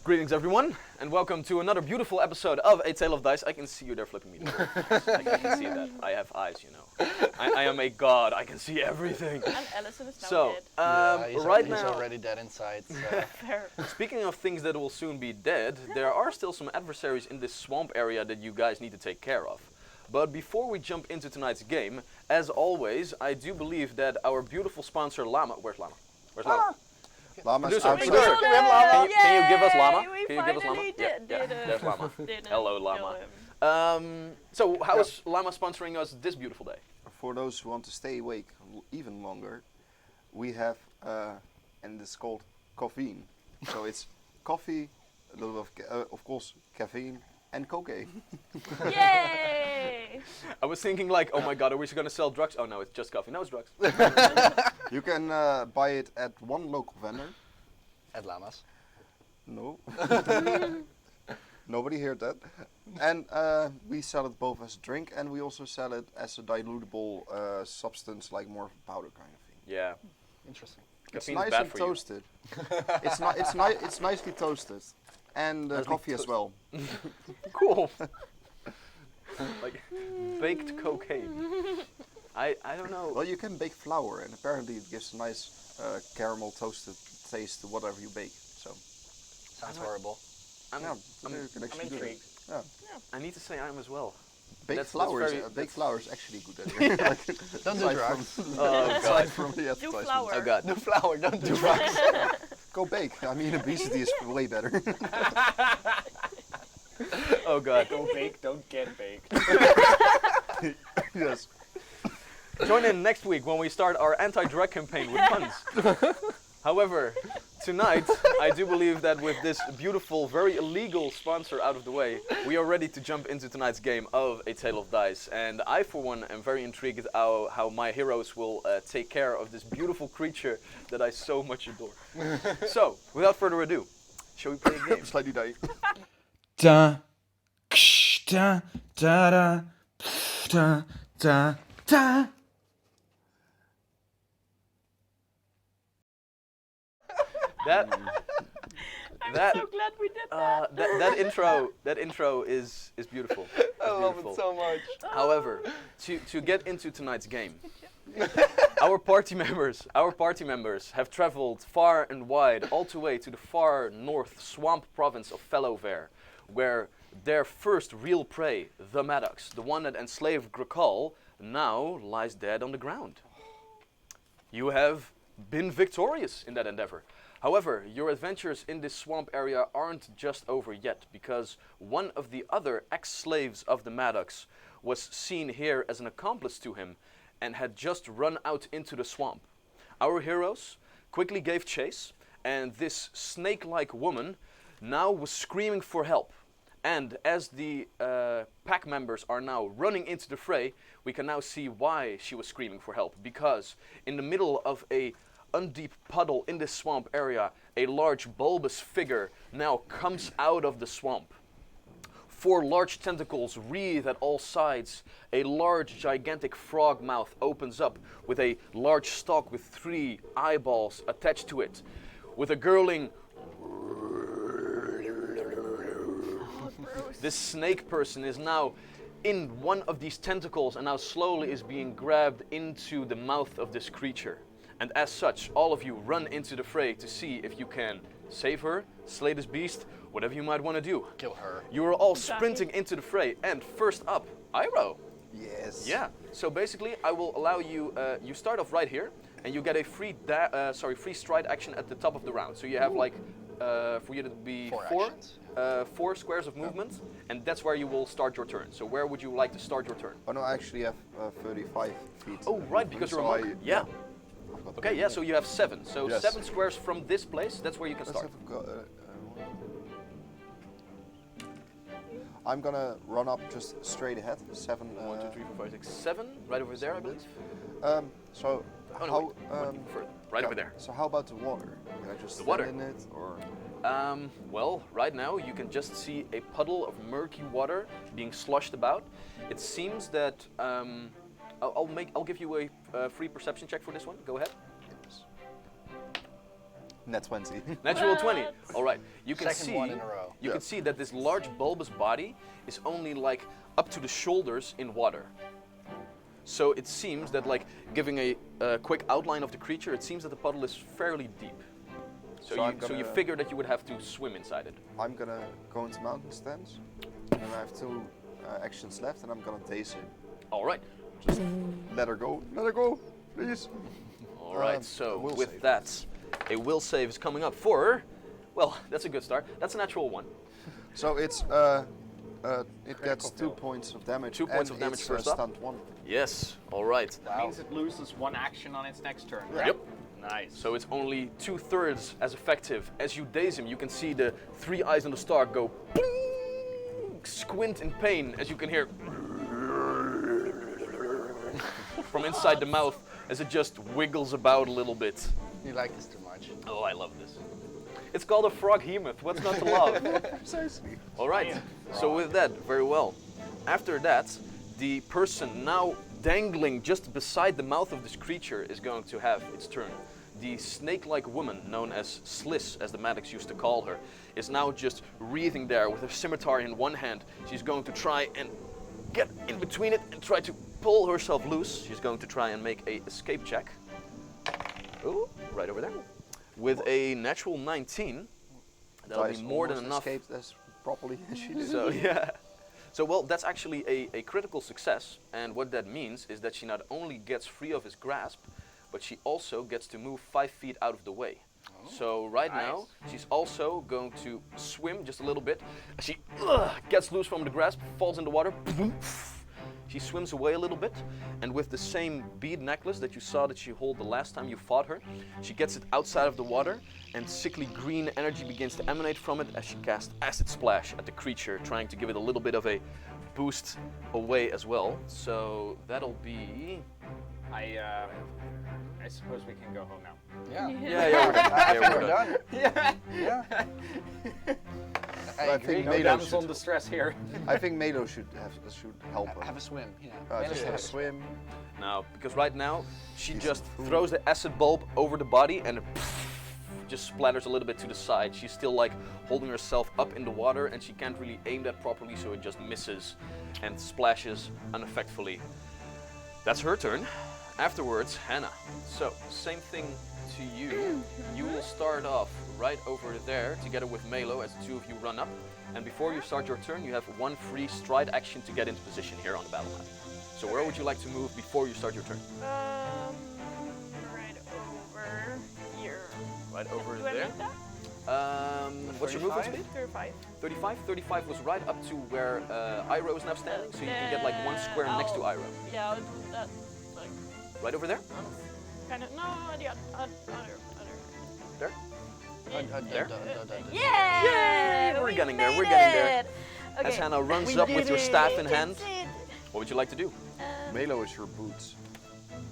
Greetings everyone, and welcome to another beautiful episode of A Tale of Dice. I can see you there flipping me. I can see that. I have eyes, you know. I am a god, I can see everything. And Allison is now dead. He's already dead inside. So. Fair. Speaking of things that will soon be dead, there are still some adversaries in this swamp area that you guys need to take care of. But before we jump into tonight's game, as always, I do believe that our beautiful sponsor Llama... Where's Llama? Where's Llama? Llama's Producer, outside. producer. Can you give us Llama? We Can you give us Llama? finally Yeah, there's Llama. didn't Hello, kill Llama. him. So how is Llama sponsoring us this beautiful day? For those who want to stay awake even longer, we have, and it's called caffeine. So it's coffee, a little of course, caffeine and cocaine. Yay! I was thinking like, oh my god, are we going to sell drugs? Oh no, it's just coffee. No, it's drugs. You can buy it at one local vendor. At Llamas. No. Nobody heard that. And we sell it both as a drink, and we also sell it as a dilutable substance, like more powder kind of thing. Yeah. Interesting. It's Caffeine's nice bad and for you. toasted. It's nicely toasted, and Nicely coffee as well. Cool. Like baked cocaine. I don't know. Well, you can bake flour, and apparently it gives a nice caramel toasted taste to whatever you bake. So Sounds horrible. I'm you can actually do intrigued. it. Yeah. I need to say I am as well. Baked That's flour is actually a good idea. Don't do drugs. Oh Aside god. from the Do advertisement. flour. Oh god. No flour, don't do drugs. Go bake. I mean, obesity is way better. Oh god. Go bake, don't get baked. Yes. Join in next week when we start our anti-drug campaign with puns. However, tonight, I do believe that with this beautiful, very illegal sponsor out of the way, we are ready to jump into tonight's game of A Tale of Dice. And I, for one, am very intrigued how my heroes will take care of this beautiful creature that I so much adore. So, without further ado, shall we play a game? Slightly die. Da, ksh, da, da, da, pff, da, da, da. That So glad we did that. that intro is beautiful. I love it so much. However, to get into tonight's game, our party members have traveled far and wide, all the way to the far north swamp province of Fellowvale, where their first real prey, the Maddox, the one that enslaved Grakal, now lies dead on the ground. You have been victorious in that endeavor. However, your adventures in this swamp area aren't just over yet, because one of the other ex-slaves of the Maddox was seen here as an accomplice to him and had just run out into the swamp. Our heroes quickly gave chase, and this snake-like woman now was screaming for help. And as the pack members are now running into the fray, we can now see why she was screaming for help, because in the middle of a undeep puddle in this swamp area, a large bulbous figure now comes out of the swamp. 4 large tentacles wreathe at all sides. A large, gigantic frog mouth opens up with a large stalk with 3 eyeballs attached to it. With a gurgling, this snake person is now in one of these tentacles and now slowly is being grabbed into the mouth of this creature. And as such, all of you run into the fray to see if you can save her, slay this beast, whatever you might want to do. Kill her. You are all sprinting into the fray, and first up, Iroh. Yes. Yeah. So basically, I will allow you. You start off right here, and you get a free stride action at the top of the round. So you have like, for you to be 4 actions. 4 squares of movement, and that's where you will start your turn. So where would you like to start your turn? Oh no, I actually have 35 feet. Oh right, because you're a monk. Yeah. Okay, yeah, so you have 7. So Yes. 7 squares from this place, that's where you can Let's start. have a go. I'm gonna run up just straight ahead. 7. 1, 2, 3, 4, 5, 6, 7, right over there, I believe. So Oh no, how? wait, one further, right over there. So how about the water? Can I just The water? stand in it, or? Well, right now you can just see a puddle of murky water being sloshed about. It seems that I'll give you a free perception check for this one. Go ahead. Net 20. Natural 20. What? All right. You can Second see. one in a row. You can see that this large bulbous body is only like up to the shoulders in water. So it seems that, like, giving a quick outline of the creature, it seems that the puddle is fairly deep. So, So I'm you gonna- figure that you would have to swim inside it. I'm gonna go into mountain stance, and I have 2 actions left, and I'm gonna daze him. All right. Just let her go, please. All right. a So will with save. that, a will save is coming up for. Well, that's a good start. That's a natural 1. So it's it gets 2 points of damage. 2 points and of damage it's, first up. stunned 1. Yes. All right. That means it loses 1 action on its next turn. right? Yep. Nice. So it's only 2/3 as effective. As you daze him, you can see the 3 eyes on the star go bling, squint in pain, as you can hear from inside the mouth as it just wiggles about a little bit. You like this too much. Oh, I love this. It's called a Froghemith. What's not to love? Precisely. All right. So with that, very well. After that, the person now dangling just beside the mouth of this creature is going to have its turn. The snake-like woman, known as Sliss, as the Maddox used to call her, is now just wreathing there with her scimitar in one hand. She's going to try and get in between it and try to pull herself loose. She's going to try and make a escape check. Ooh, right over there. With a natural 19, that'll be Dice more than almost enough. escaped as properly as she did. So yeah. So well, that's actually a critical success, and what that means is that she not only gets free of his grasp, but she also gets to move 5 feet out of the way. So right now, she's also going to swim just a little bit. She gets loose from the grasp, falls in the water. She swims away a little bit, and with the same bead necklace that you saw that she held the last time you fought her, she gets it outside of the water, and sickly green energy begins to emanate from it as she casts Acid Splash at the creature, trying to give it a little bit of a boost away as well. So that'll be... I suppose we can go home now. Yeah. Yeah, we're done. I Yeah, think we're we're done. done. Yeah. I I agree. think No Melo damsel in should, distress here. I think Melo should help her. Have a swim. Yeah. Just Melo have a should- swim. Now, because right now, she She's just cool. throws the acid bulb over the body and it just splatters a little bit to the side. She's still like holding herself up in the water and she can't really aim that properly, so it just misses and splashes ineffectually. That's her turn. Afterwards, Hannah. So, same thing to you. You will start off right over there together with Melo as the 2 of you run up. And before you start your turn, you have 1 free stride action to get into position here on the battle map. So where would you like to move before you start your turn? Right over here. Right over Do I there. make that? What's your movement speed? 35. 35? 35 was right up to where Iroh is now standing, so you can get like 1 square next to Iroh. Yeah, I'll do that. Like, Right over there? kind of. No, the other. There? Yeah. Yay! We're we getting there, made we're getting there. it. Okay. As Hannah runs we up did with your it. staff in We hand, did it. what would you like to do? Melo is your boots.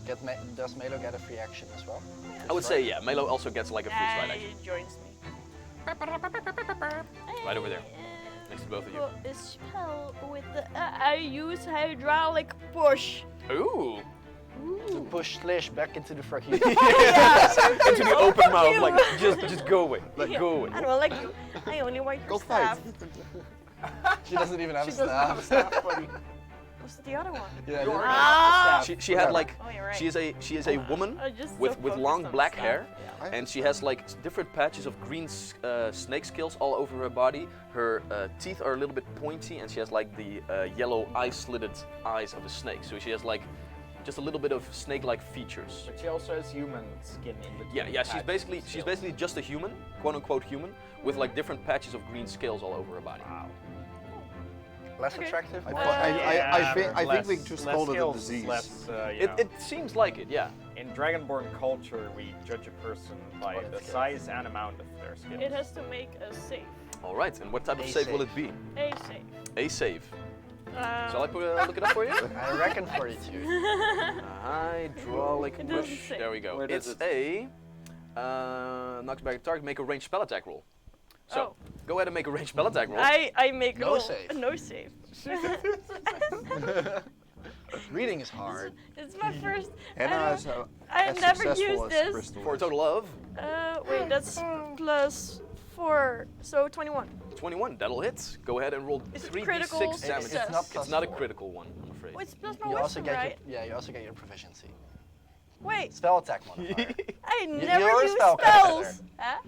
Does Melo get a free action as well? I would say, yeah, Melo also gets like a free slide action. He joins me. Right over there, next to both of you. A spell with the. I use hydraulic push. Ooh! To push Slish back into the Froggy. Into the open mouth, like, just go away, like, go away. I don't like you. I only want your Go fight. staff. She doesn't even have a She doesn't have a staff. staff, buddy. What's the other one? Yeah, You're yeah. Ah! She had like, Oh, you're right. she is a woman I just with so focused long on black staff. hair, Yeah. and she has like different patches of green snake scales all over her body. Her teeth are a little bit pointy, and she has like the yellow eye-slitted eyes of a snake. So she has like just a little bit of snake-like features. But she also has human skin in between. Yeah. She's patches basically of she's scales. basically just a human, quote unquote human, with like different patches of green scales all over her body. Wow. Less Okay. attractive. I, more thought- I think less- we just less called it a skills, disease. Less, It seems like it, yeah. in Dragonborn culture, we judge a person by On its the skills. size and amount of their skills. It has to make a save. All right, and what type of A save will save. it be? A save. A save. Shall I Um, look it up for you? I reckon 42. Hydraulic It doesn't push. say. There we go. Where does It's it- a knocks back a target, make a ranged spell attack roll. So Oh. go ahead and make a ranged spell attack roll. I make No roll. save. No save. Reading is hard. It's my first. Hannah I is I've as never successful used as this. Crystal For a is. total of Wait, that's plus 4, so 21. 21, that'll hit. Go ahead and roll Is it 3d6 critical damage. success? It's not plus It's not a 4. critical one, I'm afraid. Wait, it's plus my You also wisdom, get right? you also get your proficiency. Wait, Spell attack modifier. I You- never you're a use spellcaster. spells. Huh?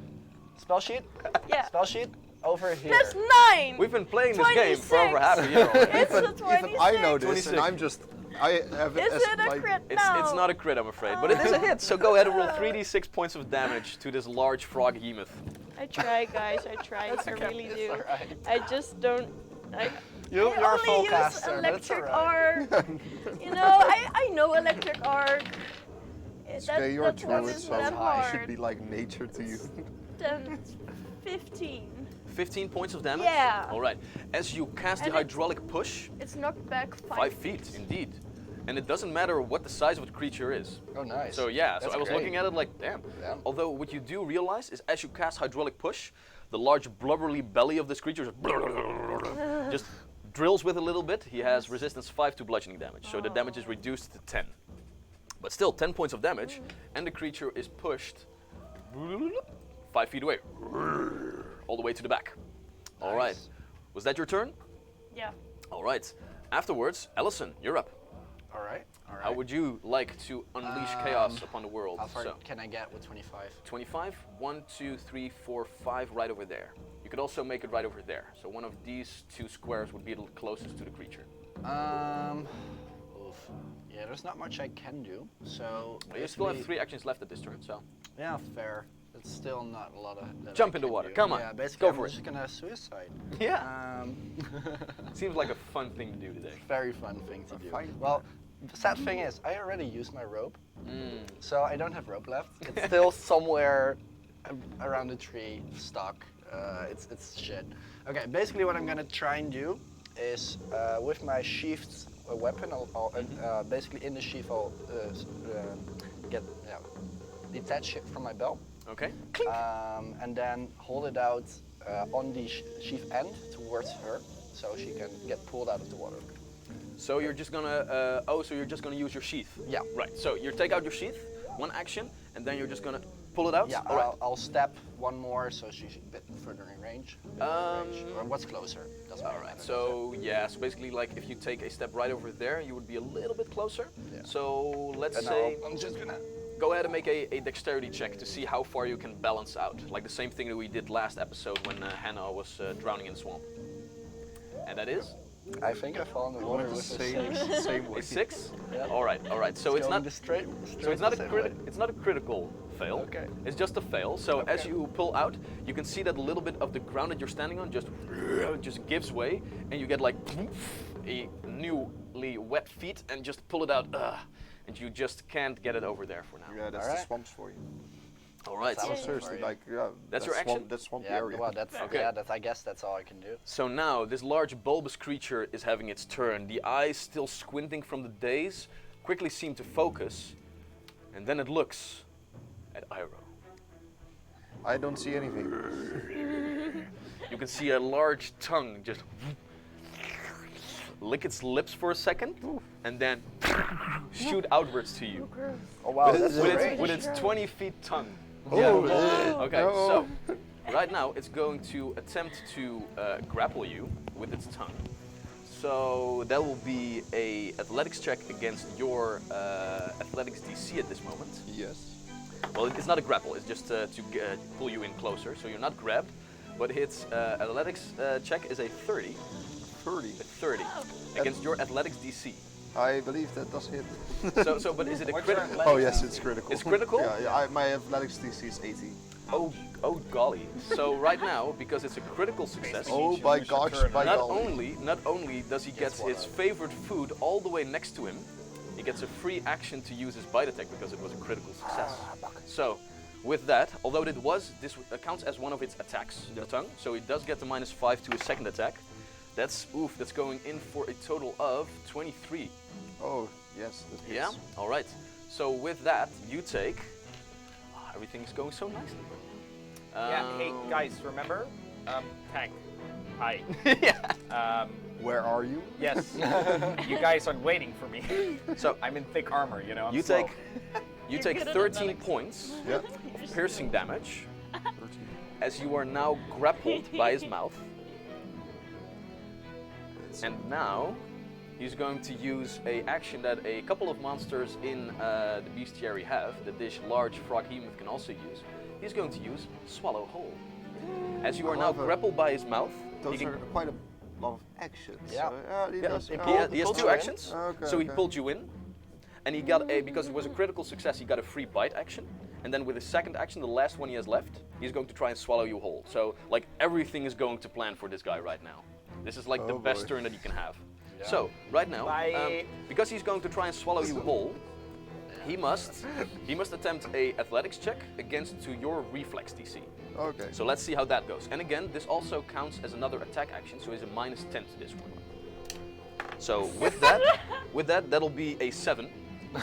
Spell sheet? Yeah. Spell sheet over here. Plus 9. We've been playing this game for over 26. half a year already. It's a Even 26. I know this, 26. and I'm just. I have it Is as it a like. crit? It's No. not a crit, I'm afraid, but it is a hit. So go ahead and roll 3d6 points of damage to this large Froghemith. I try, guys. I try. I really It's do. alright. I just don't. I You're a only full use caster, but it's electric alright. arc. You know, I know electric arc. Okay, you're a That one druid, is so that it hard. should be like nature to you. Then 15. 15 points of damage? Yeah. Alright. As you cast the And it- hydraulic push, It's knocked back 5 feet, indeed. And it doesn't matter what the size of the creature is. Oh, nice. So yeah, so That's I was great. looking at it like, damn. Yeah. Although what you do realize is as you cast hydraulic push, the large blubbery belly of this creature just drills with a little bit. He has resistance 5 to bludgeoning damage, so the damage is reduced to 10. But still, 10 points of damage, and the creature is pushed 5 feet away, all the way to the back. All right. Nice. Was that your turn? Yeah. All right. Afterwards, Ellison, you're up. Alright. Alright. How would you like to unleash chaos upon the world? How far So, can I get with 25? 25, 1, 2, 3, 4, 5, right over there. You could also make it right over there. So one of these 2 squares would be the closest to the creature. Oof. Yeah, there's not much I can do. So You still have basically- 3 actions left at this turn, so. Yeah, fair. It's still not a lot of. that Jump I in the can water, do. come on, Yeah, basically, go I'm for it. just gonna suicide. Yeah. Um, Seems like a fun thing to do today. very fun thing to do. fine Well, the sad thing is, I already used my rope, Mm. so I don't have rope left. It's still somewhere around the tree, stuck. It's shit. Okay, basically what I'm gonna try and do is with my sheathed weapon, I'll basically in the sheath I'll get detach it from my belt. Okay. And then hold it out on the sheath end towards her, so she can get pulled out of the water. So you're just gonna, so you're just gonna use your sheath? Yeah. Right, so you take out your sheath, one action, and then you're just gonna pull it out? Yeah, All right. I'll step one more, so she's a bit further in range. Or what's closer? Doesn't All really right, matter. so yeah, so basically like if you take a step right over there, you would be a little bit closer. Yeah. So let's And say, I'm just gonna. go ahead and make a dexterity check to see how far you can balance out. Like the same thing that we did last episode when Hannah was drowning in the swamp. And that is? I think I fall in the water The with same way. A 6? Yeah. All right. So it's not. straight. So it's not a critical fail. Okay. It's just a fail. So as Okay. you pull out, you can see that a little bit of the ground that you're standing on just gives way, and you get like a newly wet feet, and just pull it out, and you just can't get it over there for now. Yeah, that's Alright. the swamps for you. All right. That So was seriously, for you. like, yeah. That's your swamp, action? That's swampy Yeah, area. well, that's Okay. I guess that's all I can do. So now this large bulbous creature is having its turn. The eyes, still squinting from the daze, quickly seem to focus, and then it looks at Iroh. I don't see anything. You can see a large tongue just lick its lips for a second, and then shoot outwards to you Oh wow, that's with great. its 20 feet tongue. Oh, Okay, so right now it's going to attempt to grapple you with its tongue. So that will be a athletics check against your athletics DC at this moment. yes. Well, it's not a grapple, it's just to pull you in closer, so you're not grabbed, but its athletics check is a 30. 30. A 30 against your athletics DC. I believe that does hit. So, but is it a What's your critical? athletics? Oh yes, it's critical. It's critical? Yeah, my athletics DC is 80. Oh golly. So right now, because it's a critical success, Oh my gosh, by not golly. only does he get his favorite food all the way next to him, he gets a free action to use his bite attack because it was a critical success. So, with that, although this counts as one of its attacks, the tongue, so it does get the -5 to his second attack. That's going in for a total of 23. Oh, yes. That hits. Yeah? All right. So with that, you take... everything's going so nicely. Yeah, hey guys, remember? Tank. Hi. Yeah. Where are you? Yes. You guys aren't waiting for me. So I'm in thick armor, you know. I'm you slow. take... You take good at 13 athletics. points Yeah. of piercing damage as you are now grappled by his mouth. And now he's going to use a action that a couple of monsters in the bestiary have, that this large Froghemith can also use. He's going to use Swallow Whole. As you are now grappled by his mouth, Those are quite a lot of actions. Yeah. So, he does- he has two actions. Okay, So he okay. pulled you in, and he got because it was a critical success, he got a free bite action. And then with his second action, the last one he has left, he's going to try and swallow you whole. So like everything is going to plan for this guy right now. This is like the Oh, best boy. turn that you can have. So right now, Bye. because he's going to try and swallow you whole, he must attempt a athletics check against your reflex DC. Okay. So let's see how that goes. And again, this also counts as another attack action, so he's a -10 to this one. So with that, that'll be a 7.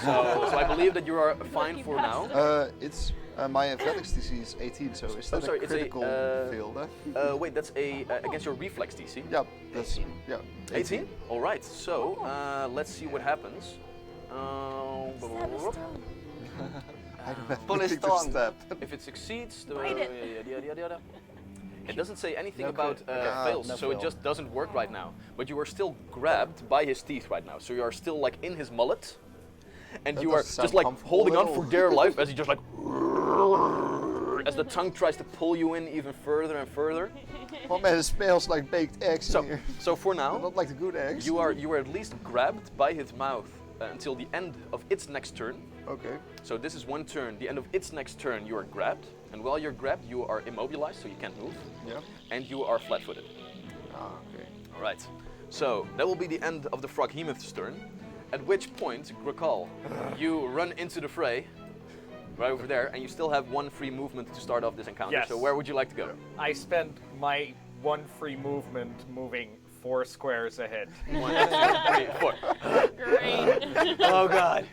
So I believe that you are fine Lucky for now. It's my athletics DC is 18, so is that sorry, a it's a, critical fail? Wait, that's a against your reflex DC. Yeah, that's 18? All right. So let's see what happens. Stab his tongue. I don't have Pull his anything to tongue. stab. If it succeeds, Bite it. yada. It doesn't say anything No about crit. fails, No so it fail. just doesn't work right now. But you are still grabbed by his teeth right now, so you are still like in his mullet, and That you are doesn't sound just like comfortable holding at on all. for dear life as he just like as the tongue tries to pull you in even further and further. Oh man, it smells like baked eggs So, in here. so for But now, not like the good eggs. you are at least grabbed by his mouth until the end of its next turn. Okay. So this is one turn. The end of its next turn, you are grabbed, and while you're grabbed, you are immobilized, so you can't move, Yeah. and you are flat-footed. Ah, okay. All right. So that will be the end of the Froghemith's turn. At which point, Grakal, you run into the fray, right over there, and you still have one free movement to start off this encounter. Yes. So where would you like to go? I spend my one free movement moving 4 squares ahead. 1, 2, 3, 4. Great. Oh God.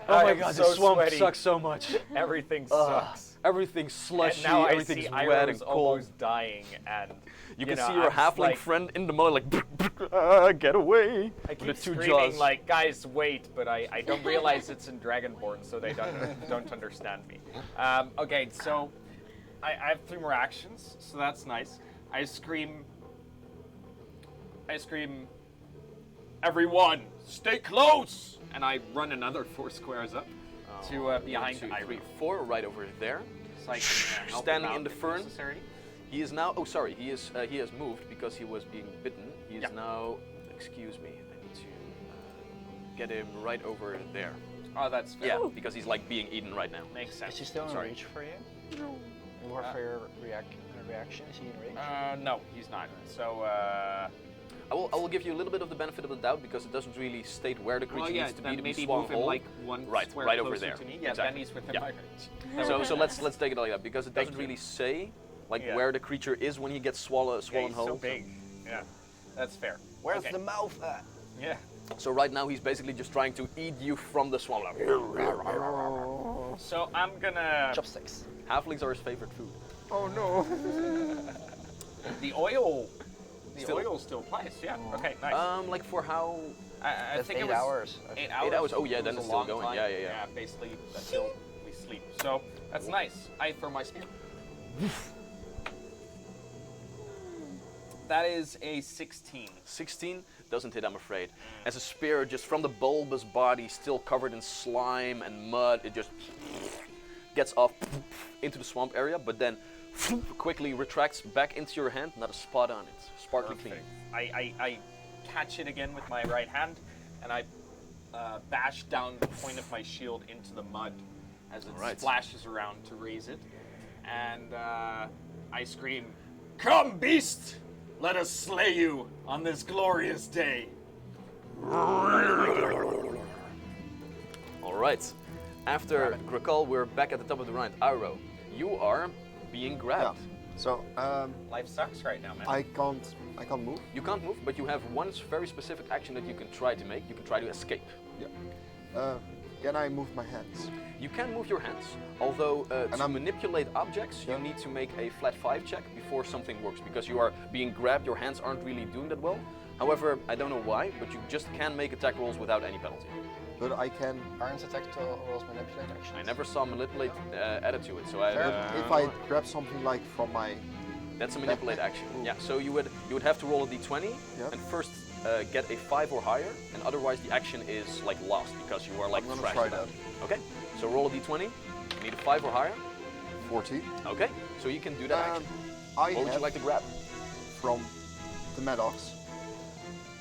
Oh I my am God, so this swamp sweaty. sucks so much. Everything's sucks. Everything's slushy, And now I everything's see wet Iroh's and cold. almost dying, and You can know, see your I'm halfling like, friend in the mud, like, get away. I with keep the two screaming jaws. like, guys, wait, but I don't realize it's in Dragonborn, so they don't understand me. Okay, so I have 3 more actions, so that's nice. I scream, everyone, stay close! And I run another 4 squares up to behind 1, 2, 3, Iroh. 4, right over there. So I can, help Standing him in out the if fern. necessary. He is now. Oh, sorry. He has moved because he was being bitten. He is Yeah. now. Excuse me. I need to get him right over there. Oh, that's fair. Yeah, because he's like being eaten right now. Makes sense. Is he still in Sorry. reach for you? No. More for your reaction? Is he in range? No, he's not. So, I will give you a little bit of the benefit of the doubt because it doesn't really state where the creature needs to be then to be maybe swung move him whole. like one Right, square right over closer there. to me. Yeah, Exactly. then he's within Yeah. my range. So let's take it like that because it doesn't Thank you. really say like Yeah. where the creature is when he gets swollen Yeah, he's whole. so big. Yeah, that's fair. Where's Okay. the mouth at? Yeah. So right now he's basically just trying to eat you from the swallow. So I'm gonna. Chopsticks. Halflings are his favorite food. Oh no. The oil. The Still- oil still applies. Yeah. Okay. Nice. Like for how? I That's think 8 it was hours. 8 hours. 8 hours. Oh yeah, It then was it's a still long going. time. Yeah, yeah, yeah. Yeah, basically until we sleep. So that's nice. I throw my spear. That is a 16. 16 doesn't hit, I'm afraid. As a spear, just from the bulbous body, still covered in slime and mud, it just gets off into the swamp area, but then quickly retracts back into your hand. Not a spot on it. Sparkly clean. Perfect. I catch it again with my right hand, and I bash down the point of my shield into the mud as it Alright. splashes around to raise it. And I scream, "Come, beast! Let us slay you on this glorious day." All right. After Grakal, we're back at the top of the round. Iroh, you are being Yeah. grabbed. So Life sucks right now, man. I can't move. You can't move, but you have one very specific action that you can try to make. You can try to escape. Yeah. Can I move my hands? You can move your hands, although to I'm- manipulate objects, you need to make a flat 5 check before something works, because you are being grabbed, your hands aren't really doing that well. However, I don't know why, but you just can make attack rolls without any penalty. But I can. Aren't attack rolls manipulate actions? I never saw manipulate added to it, so I. If I grab something like from my. That's a manipulate action. Yeah. So you would have to roll a d20 Yep. and first get a 5 or higher, and otherwise the action is like lost because you are like I'm gonna trashed try about. that. Okay. So roll a d20. You need a 5 or higher. 14. Okay. So you can do that action. I What would have you like to grab? from the Maddox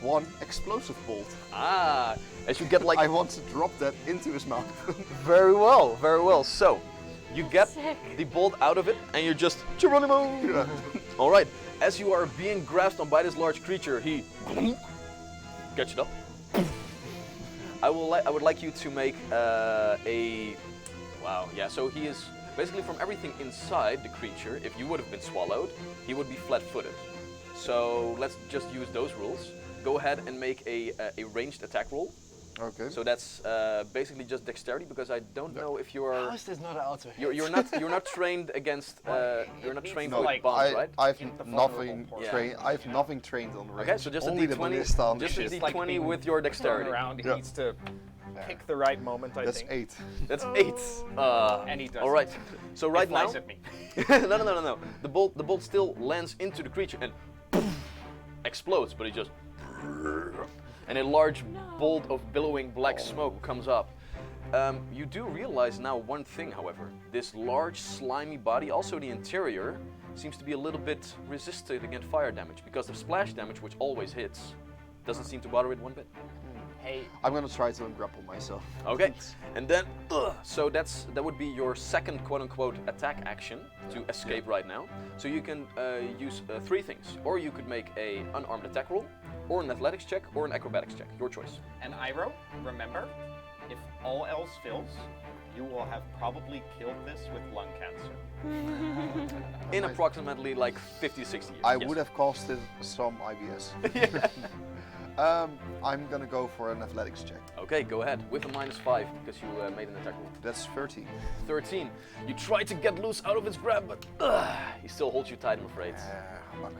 1 explosive bolt. Ah, as you get like I want to drop that into his mouth. very well, very well. So you get Sick. the bolt out of it, and you're just Geronimo. Yeah. All right. As you are being grasped on by this large creature, he gets it up. I would like you to make a. Wow. Yeah. So he is basically from everything inside the creature. If you would have been swallowed, he would be flat-footed. So let's just use those rules. Go ahead and make a ranged attack roll. Okay. So that's basically just dexterity because I don't know if you How are. is this not an auto hit? You're not trained against. You're not trained No, with like, bombs, right? I've In the nothing vulnerable trained. I've nothing trained on range. Okay, so just only a the d20. ballista on the Just a ship. like d20 being with your Thrown dexterity. around, he Yeah. needs to pick the right moment, I That's think. 8. That's 8. And he does. All right. So right He now. flies at me. No. The bolt still lands into the creature and explodes, but it just. And a large bolt of billowing black smoke comes up. You do realize now one thing, however. This large, slimy body, also the interior, seems to be a little bit resistant against fire damage because the splash damage, which always hits, doesn't seem to bother it one bit. Hey, I'm gonna try to ungrapple myself. Okay, and then, so that would be your second quote-unquote attack action to escape right now. So you can use 3 things, or you could make a unarmed attack roll, or an athletics check, or an acrobatics check. Your choice. and Iro, remember, if all else fails, you will have probably killed this with lung cancer. In approximately like 50, 60 years. I yes. would have costed some IBS. I'm gonna go for an athletics check. Okay, go ahead with a -5 because you made an attack roll. That's 13. 13. You try to get loose out of its grab, but he still holds you tight, I'm afraid.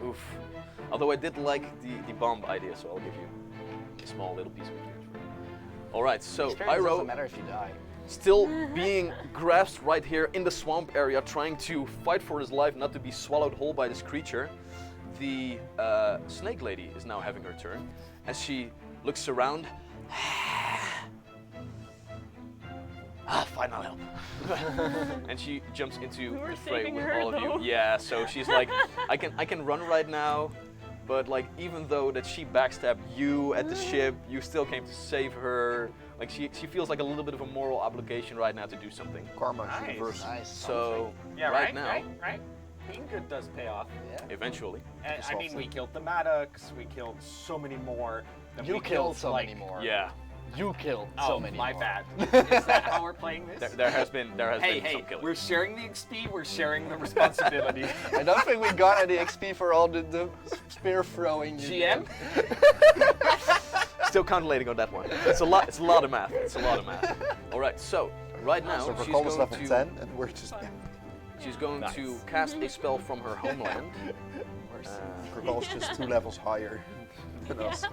Oof. Although I did like the bomb idea, so I'll give you a small little piece of it. All right, so Experience Iro, doesn't matter if you die. still being grasped right here in the swamp area, trying to fight for his life, not to be swallowed whole by this creature. The snake lady is now having her turn as she looks around. Fine, I'll help. And she jumps into We're the fray saving with her, all of though. you. Yeah, so she's like, I can run right now, but like even though that she backstabbed you at the ship, you still came to save her. Like she feels like a little bit of a moral obligation right now to do something. Karma Nice. reverse. Nice. So Yeah, right now, right? Being good does pay off. Yeah. eventually. And, I mean, we killed the Maddox, we killed so many more. Than You we killed so like, many more. Yeah, You killed Oh, so many my more. bad. Is that how we're playing this? there has been Hey, some killing. we're sharing the XP, we're sharing the responsibility. I don't think we got any XP for all the spear throwing. you GM? Still calculating on that one. It's a lot. It's a lot of math. It's a lot of math. All right. So right now So she's Recall is going level to 10 and we're just. she's going Nice. to cast a spell from her homeland. Recall is just 2 levels higher than us.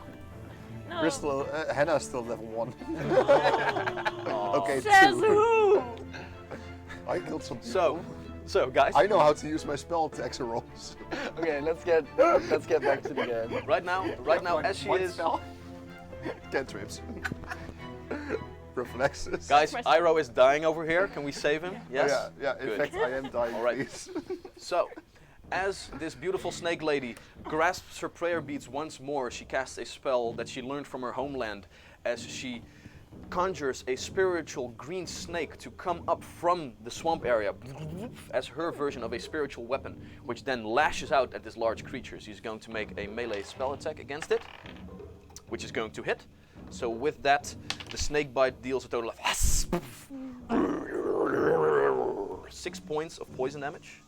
No. We're still, Hannah's still level 1. Okay, Says 2. who? I killed some people. So guys, I know how to use my spell attacks and rolls. Okay, let's get back to the game. right now, as she One is, spell? Cantrips. Reflexes. guys, Iro is dying over here. Can we save him? Yes. Yeah, in Good. fact, I am dying. All right. Please. So, as this beautiful snake lady grasps her prayer beads once more, she casts a spell that she learned from her homeland as she conjures a spiritual green snake to come up from the swamp area as her version of a spiritual weapon, which then lashes out at this large creature. She's going to make a melee spell attack against it, which is going to hit. So with that, the snake bite deals a total of 6 points of poison damage.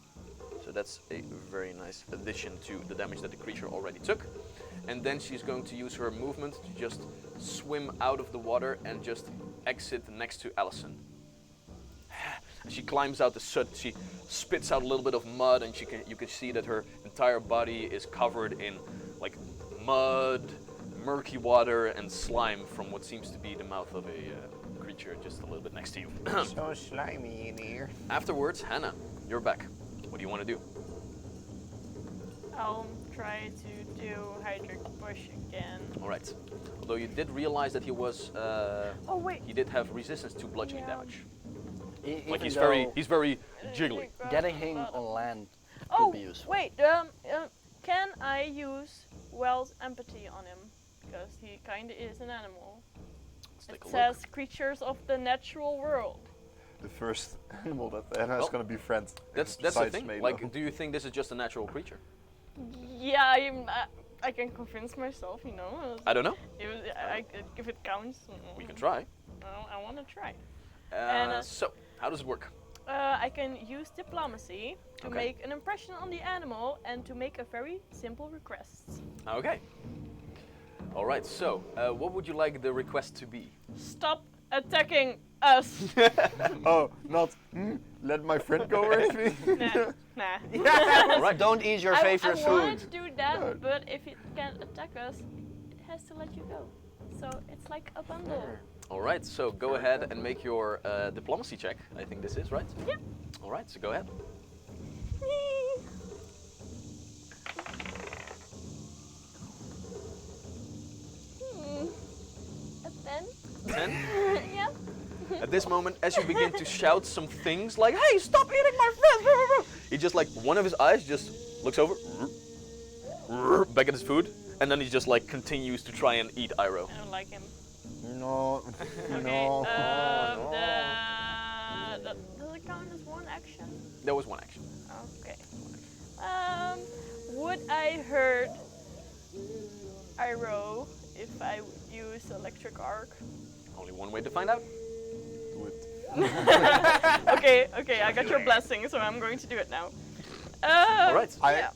So that's a very nice addition to the damage that the creature already took. And then she's going to use her movement to just swim out of the water and just exit next to Allison. She climbs out the soot, she spits out a little bit of mud, and you can see that her entire body is covered in like mud, murky water and slime from what seems to be the mouth of a creature just a little bit next to you. So slimy in here. Afterwards, Hannah, you're back. What do you want to do? I'll try to do Hydric Push again. All right. Although you did realize that he was, Oh wait. he did have resistance to bludgeoning Yeah. damage. Even Like he's though very jiggly. getting him on land Oh could be useful. wait. Can I use Well's empathy on him? Because he kind of is an animal. Let's It take a look. says creatures of the natural world. The first animal that Anna is Well, gonna befriend. That's the besides thing. Milo. Like, do you think this is just a natural creature? Yeah, I can convince myself, you know. I don't know. If it counts. We can try. I want to try. And, So, how does it work? I can use diplomacy to Okay. make an impression on the animal and to make a very simple request. Okay. All right. So, what would you like the request to be? Stop attacking us. Oh, not let my friend go with me. Nah. All right. Don't eat your favorite I food. wanted to do that, No. but if it can't attack us, it has to let you go. So it's like a bundle. All right. So, go ahead and make your diplomacy check. I think this is right. Yep. All right. So, go ahead. A 10? 10. Yeah. At this moment, as you begin to shout some things like, "Hey, stop eating my friends!" He just like one of his eyes just looks over, back at his food, and then he just like continues to try and eat Iroh. I don't like him. No, Okay. no. Does it count as one action? That was one action. Okay. Would I hurt Iroh if I use electric arc? Only one way to find out. Do it. Okay, I got your blessing, so I'm going to do it now. All right. I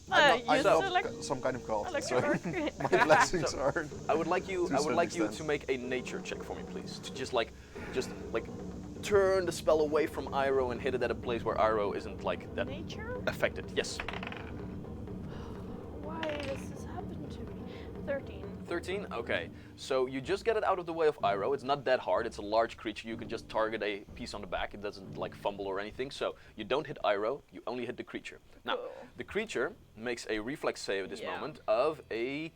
use know elect- some kind of cult. electric So arc. my blessings are. I would like you. To I would some like you extent. to make a nature check for me, please. To just like turn the spell away from Iroh and hit it at a place where Iroh isn't like that Nature? affected. Yes. Why does this happen to me? 13. 13? Okay. So you just get it out of the way of Iroh. It's not that hard. It's a large creature. You can just target a piece on the back. It doesn't like fumble or anything. So you don't hit Iroh. You only hit the creature. Now, Cool. the creature makes a reflex save at this Yeah. moment of a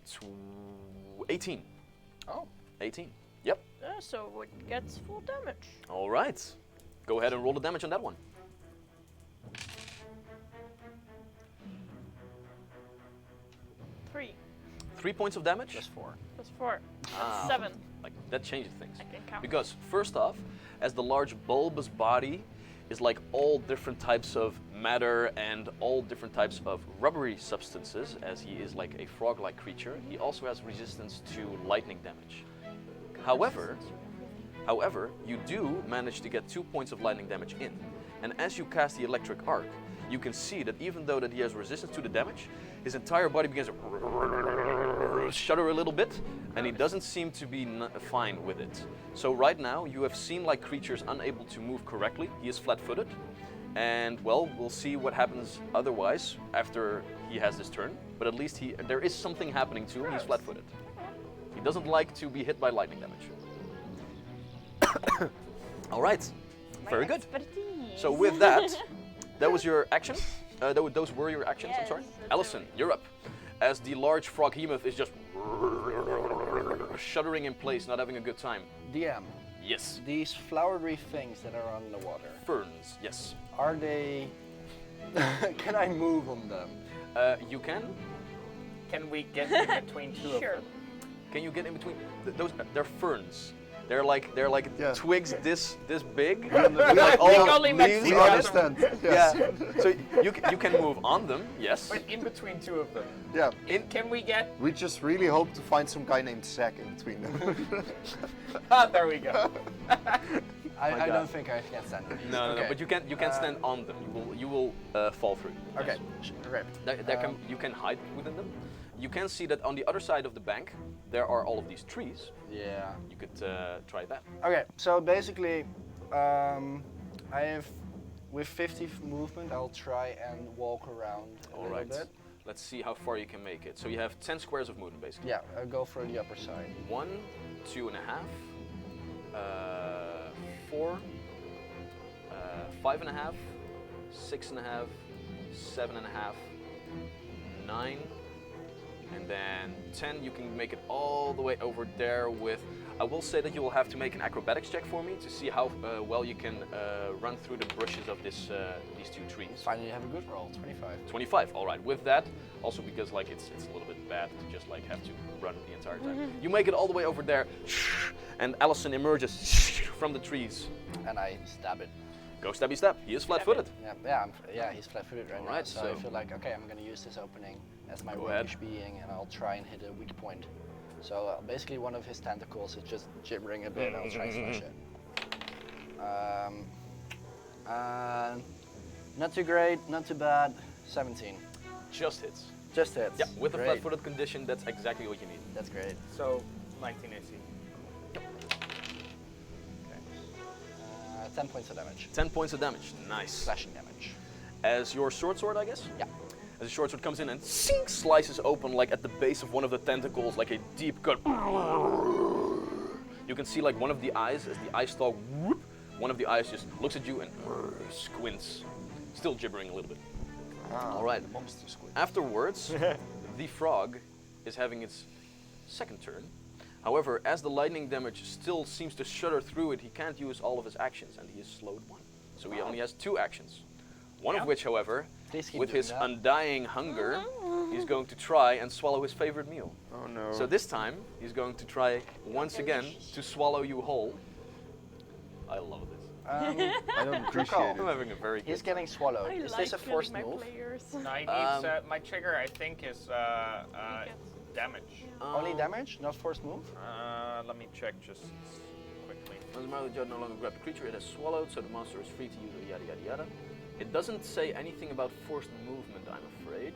18. Oh. 18. Yep. So it gets full damage. All right. Go ahead and roll the damage on that one. 3 3 points of damage. Just 4. plus 4. That's Ah. 7. Like that changes things. I can count. Because first off, as the large bulbous body is like all different types of matter and all different types of rubbery substances, as he is like a frog-like creature, he also has resistance to lightning damage. However, you do manage to get 2 points of lightning damage in. And as you cast the electric arc, you can see that even though that he has resistance to the damage, his entire body begins to shudder a little bit, and he doesn't seem to be fine with it. So right now, you have seen like creatures unable to move correctly. He is flat-footed, and well, we'll see what happens otherwise after he has his turn. But at least there is something happening to him. He's flat-footed. He doesn't like to be hit by lightning damage. All right, very good. Expertise. So with that, that was your action. Those were your actions. I'm sorry. Yes, that's Allison, right. you're up. As the large Froghemith is just shuddering in place, not having a good time. DM, Yes. these flowery things that are on the water, Ferns. Yes. are they... Can I move on them? You can. Can we get in between two of Sure. them? Can you get in between? Those they're ferns. They're like Yeah. twigs this big. Yeah, with like all only leaves We on it. understand. Yes. Yeah. So you can move on them. Yes. But in between two of them, Yeah. can we get? We just really hope to find some guy named Zack in between them. Ah, there we go. I God. don't think I can stand it. No, Okay. but you can stand on them. You will fall through. Okay, great. You can hide within them. You can see that on the other side of the bank there are all of these trees. Yeah. You could try that. Okay, so basically, I have, with 50 movement, I'll try and walk around a All little right. bit. Let's see how far you can make it. So you have 10 squares of movement, basically. Yeah, go for the upper side. 1, 2.5, 4, 5.5, 6.5, 7.5, 9, and then 10. You can make it all the way over there with. I will say that you will have to make an acrobatics check for me to see how well you can run through the bushes of these two trees. Finally, have a good roll. 25. 25. All right. With that, also because like it's a little bit bad to just like have to run the entire time. You make it all the way over there, and Allison emerges from the trees. And I stab it. Go stabby stab. He is flat-footed. Yeah, he's flat-footed right now. Alright, So I feel like, okay, I'm gonna use this opening as my Go ahead. roguish being, and I'll try and hit a weak point. So basically, one of his tentacles is just gibbering a bit, and I'll try and smash it. Not too great, not too bad. 17. Just hits. Just hits. Yeah. With the Great. flat-footed condition, that's exactly what you need. That's great. So 19 AC. 10 points of damage. 10 points of damage. Nice. Slashing damage. As your short sword, I guess. Yeah. As the short sword comes in and sink, slices open like at the base of one of the tentacles, like a deep cut. You can see like one of the eyes, as the eye stalk, whoop, one of the eyes just looks at you and squints, still gibbering a little bit. All right. The monster squid. Afterwards, the frog is having its second turn. However, as the lightning damage still seems to shudder through it, he can't use all of his actions, and he is slowed 1. So he only has 2 actions. One of which, however, Please keep with doing his that. undying hunger, he's going to try and swallow his favorite meal. Oh no. So this time, he's going to try once again to swallow you whole. I love this. I don't appreciate I'm it. having a very He's good getting swallowed. I Is like this a forced killing my move? players. No, he needs, my trigger, I think, is damage. Only damage, not forced move? Let me check just quickly. Once the Marley Judge no longer grabbed the creature, it has swallowed, so the monster is free to use it, yada yada yada. It doesn't say anything about forced movement, I'm afraid.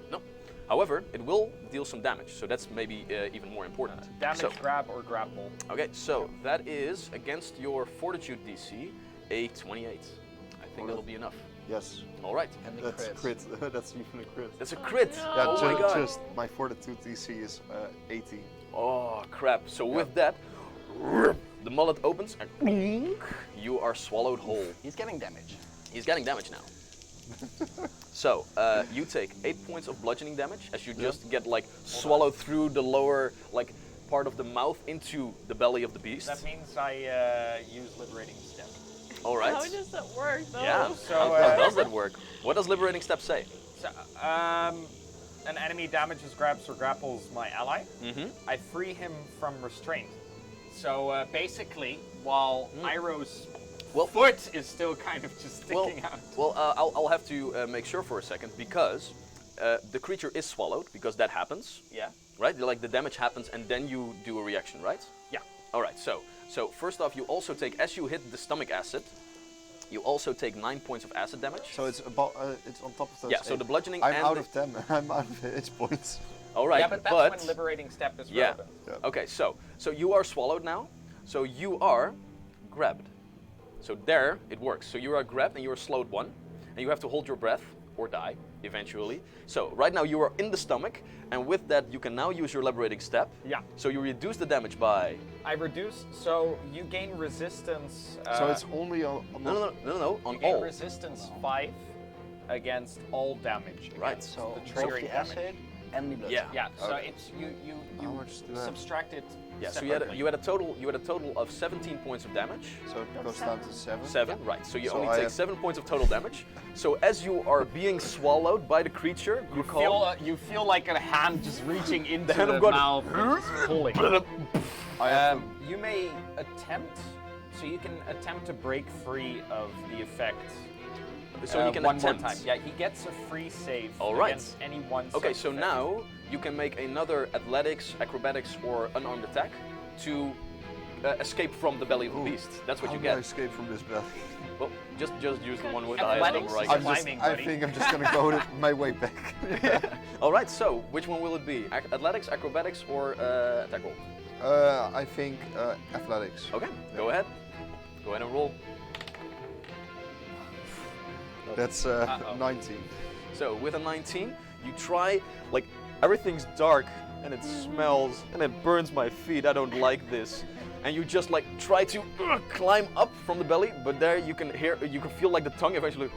No. However, it will deal some damage, so that's maybe even more important. Damage, So, grab, or grapple. okay, so that is against your Fortitude DC, a 28. I think that'll be enough. Yes. All right. And the That's crits. crit. That's even a crit. That's a crit. no. Yeah, Oh my god. just my fortitude DC is 80. Oh crap. So with that, the mullet opens and you are swallowed whole. He's getting damage. He's getting damage now. So you take 8 points of bludgeoning damage as you just get like swallowed through the lower like part of the mouth into the belly of the beast. That means I use Liberating Step. All right. How does that work though? Yeah. So, how does that work? What does liberating step say? So, an enemy damages, grabs, or grapples my ally. Mm-hmm. I free him from restraint. So basically, while Iroh's foot is still kind of just sticking out. Well, I'll have to make sure for a second because the creature is swallowed because that happens, Yeah. right? Like the damage happens and then you do a reaction, right? Yeah. All right. So first off, you also take as you hit the stomach acid, you also take 9 points of acid damage. So it's about it's on top of those. Yeah. So 8. the bludgeoning. I'm and out the- of 10. I'm out of hit points. All right. Yeah, but that's when Liberating Step is yeah. relevant. Okay. So you are swallowed now. So you are grabbed. So there it works. So you are grabbed and you are slowed 1, and you have to hold your breath or die eventually. So right now you are in the stomach, and with that you can now use your liberating step. Yeah. So you reduce the damage by. I reduce, so you gain resistance. So it's only on No, on you gain all. resistance 5 against all damage. Right. against So the both triggering the damage. acid and the blood. Yeah. Yeah. So Okay. it's you How much do I have? subtract it. Yeah. So separately. you had a total of 17 points of damage. So it goes down to 7. 7, right. So you So only I take have- 7 points of total damage. So as you are being swallowed by the creature, You feel like a hand just reaching into hand the of God. mouth and just pulling. I have You may attempt, so you can attempt to break free of the effect. so you can one attempt. more time. Yeah, he gets a free save All right. against any one. Okay, such so effect. now you can make another athletics, acrobatics, or unarmed attack to escape from the belly of the Ooh. beast. That's what How you do I get. escape from this belly? Well, just use the one with the highest Athletics number, I is guess. climbing, I buddy. think I'm just gonna go my way back. All right, so which one will it be? Athletics, acrobatics, or attack roll? I think athletics. Okay, go ahead. Go ahead and roll. That's 19. So with a 19, you try, like, everything's dark and it smells and it burns my feet. I don't like this. And you just like try to climb up from the belly, but there you can feel like the tongue eventually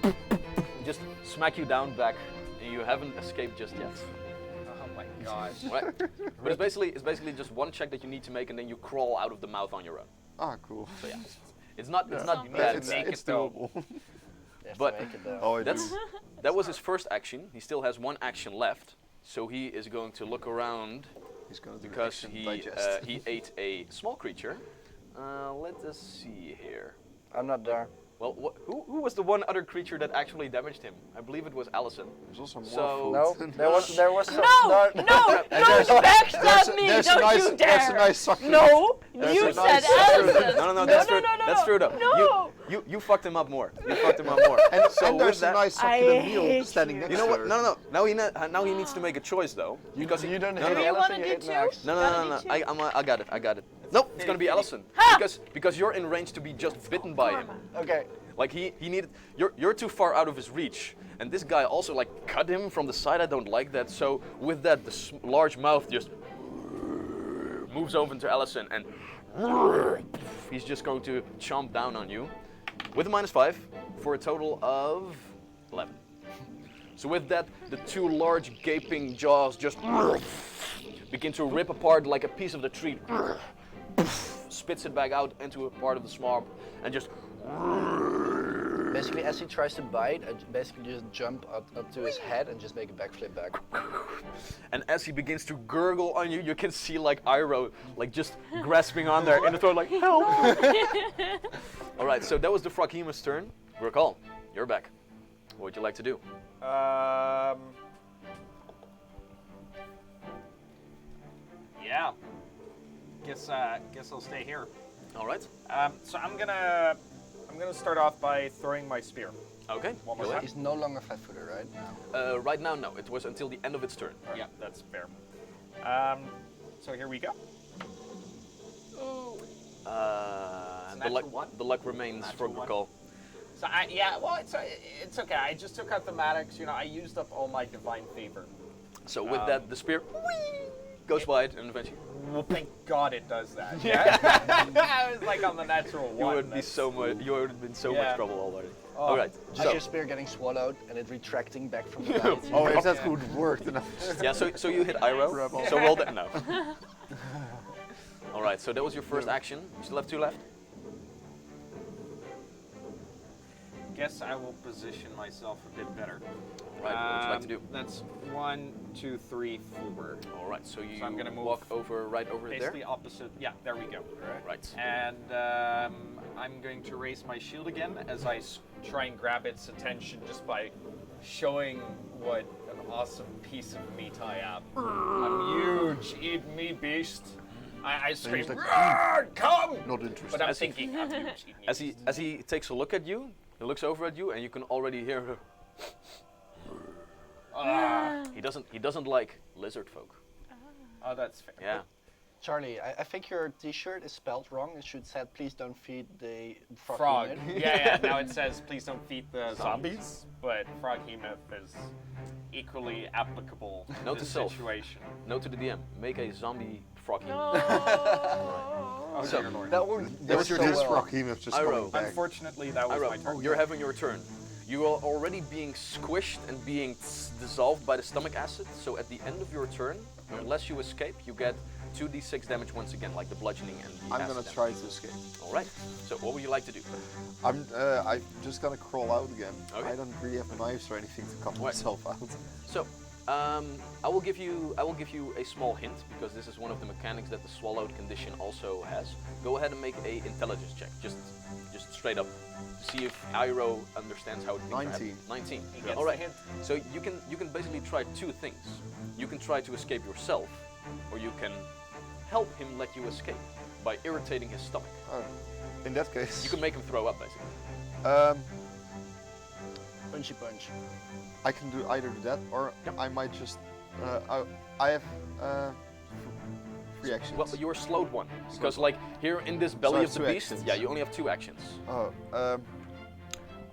just smack you down back, and you haven't escaped just yet. Oh my gosh. Right? But it's basically just one check that you need to make, and then you crawl out of the mouth on your own. Ah, cool. So yeah, it's not Something. bad. It's- bad. It's dope. doable. You have But- to make it though. Oh, I do. That was his first action. He still has one action left, so he is going to look around He's gonna do because action he digest. he ate a small creature. Let us see here. I'm not there. Well, who was the one other creature that actually damaged him? I believe it was Allison. There's also more So- food. No, there was some. No, don't backstab me! there's a Don't nice- you there's a dare! nice sucker. No, There's you a said nice sucker. Allison. No, that's true. No. That's true though. No. You fucked him up more. You fucked him up more. And, so and with there's that, a nice I succulent meal hate standing you. next you know to what? her. No. Now he needs to make a choice though, because You don't no, hate no, Do you no, want Allison, to you do hate two? Max. no, Gotta do two. I got it. Nope, it's gonna be Allison because you're in range to be just bitten by him. Okay. Like he needed. You're too far out of his reach, and this guy also like cut him from the side. I don't like that. So with that, the large mouth just moves over to Allison, and he's just going to chomp down on you with a -5 for a total of 11. So with that, the two large gaping jaws just begin to rip apart like a piece of the tree. Spits it back out into a part of the swamp, and just. Basically, as he tries to bite, I basically just jump up to his head and just make a backflip back. And as he begins to gurgle on you, you can see like Iroh like just grasping on there in the throat like help. All right, so that was the Froghemith's turn. Recall, you're back. What would you like to do? Yeah. Guess I'll stay here. All right. So I'm gonna start off by throwing my spear. Okay. One more go time. ahead. He's no longer flat-footed, right? No. Right now, no. It was until the end of its turn. Yeah, that's fair. So here we go. The luck remains for Natural one. Recall. So it's okay. I just took out the Maddox. I used up all my divine favor. So with that, the spear goes wide and eventually Thank God it does that. Yeah. I was like on the natural one. you would be so much. You would have been so much trouble already. Oh. All right. Is So your spear getting swallowed and it retracting back from the bite? Oh, if that would work, then yeah. So you hit Iroh. Rebel. So roll that now. All right. So that was your first action. You still have 2 left. Guess I will position myself a bit better. Right. What would you like to do? That's 1, 2, 3, 4. All right. So you I'm gonna move walk over right over Basically there. opposite. Yeah, there we go. Right. And I'm going to raise my shield again as I try and grab its attention just by showing what an awesome piece of meat I am. I'm huge. Eat me, beast. I scream, he's like, "Roar, come! not interested. But I'm thinking, I'm huge. Eat me. As he takes a look at you, he looks over at you, and you can already hear her. He doesn't like lizard folk. Oh, that's fair. Yeah. Charlie, I think your T-shirt is spelled wrong. It should say, "Please don't feed the Frog. unit." Yeah. Now it says, please don't feed the zombies. But Froghemith is equally applicable Note to to this self. situation. Note to the DM: make a zombie froggy. No. Oh, So, dear Lord. That would That was so your well. Froghemith just Iroh. coming back. Unfortunately, that was my turn. You're having your turn. You are already being squished and being dissolved by the stomach acid. So at the end of your turn, unless you escape, you get 2d6 damage once again, like the bludgeoning and the I'm acid gonna damage. try to escape. All right. So what would you like to do? I'm just gonna crawl out again. Okay. I don't really have knives or anything to cut Right. myself out. So, I will give you a small hint because this is one of the mechanics that the swallowed condition also has. Go ahead and make a intelligence check, just straight up, to see if Iroh understands how things are happening. 19. 19. He gets All right. the hint. So you can basically try 2 things. You can try to escape yourself, or you can help him let you escape by irritating his stomach. Oh, in that case, You can make him throw up, basically. Punchy punch. I can do either that, or Yep. I might just. I have 3 actions. Well, you're slowed one because, like, here in this belly I of have the 2 beast, actions. yeah, you only have 2 actions. Oh,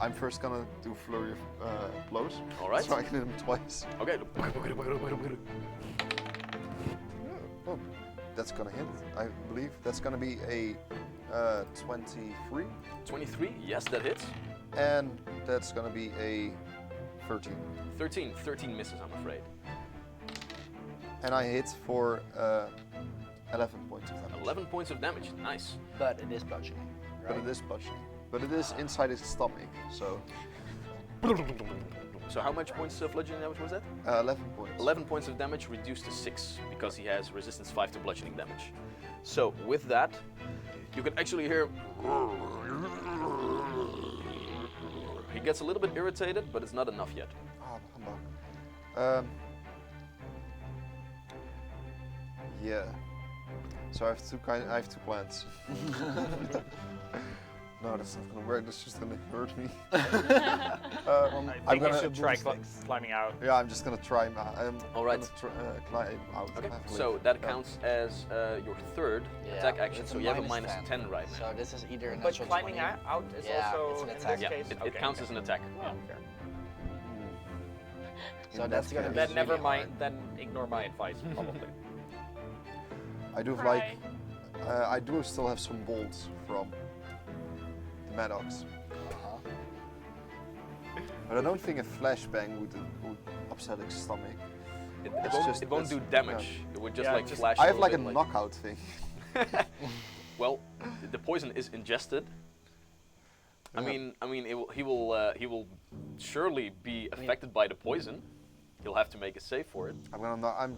I'm first gonna do flurry of blows. All right. So I can hit him twice. Okay. Oh, that's gonna hit. I believe that's gonna be a 23, 23. Yes, that hits. and that's gonna be a 13. 13 misses, I'm afraid. And I hit for 11 points of damage. 11 points of damage. Nice. But it is bludgeoning, But right? it is bludgeoning. But it is inside his stomach, so So how much points of bludgeoning damage was that? 11 points. 11 points of damage reduced to 6 because he has resistance 5 to bludgeoning damage. So with that, you can actually hear. He gets a little bit irritated, but it's not enough yet. Oh, humbug. Yeah. So I have two plans. No, that's not gonna work. That's just gonna hurt me. I I'm think you gonna. should try climbing out. Yeah, I'm just gonna try. All right. Climb out. Okay, I believe. so that Yeah. counts as your third Yeah, attack action, it's so a you have a minus minus 10 right now. So this is either a But natural climbing 20. out is Yeah, also it's an in attack. this Yeah, case. it counts as an attack. Yeah, fair. So In that's that gonna case- be Then never really mind. hard. Then ignore my advice, probably. I do Cry. like. I do still have some bolts from the Maddox, Uh-huh. but I don't think a flashbang would upset his stomach. It won't do damage. It would just Yeah, like just- flash. I have little like a bit, knockout thing. Well, the poison is ingested. I Yeah. mean, he will surely be affected by the poison. He'll have to make a save for it. I'm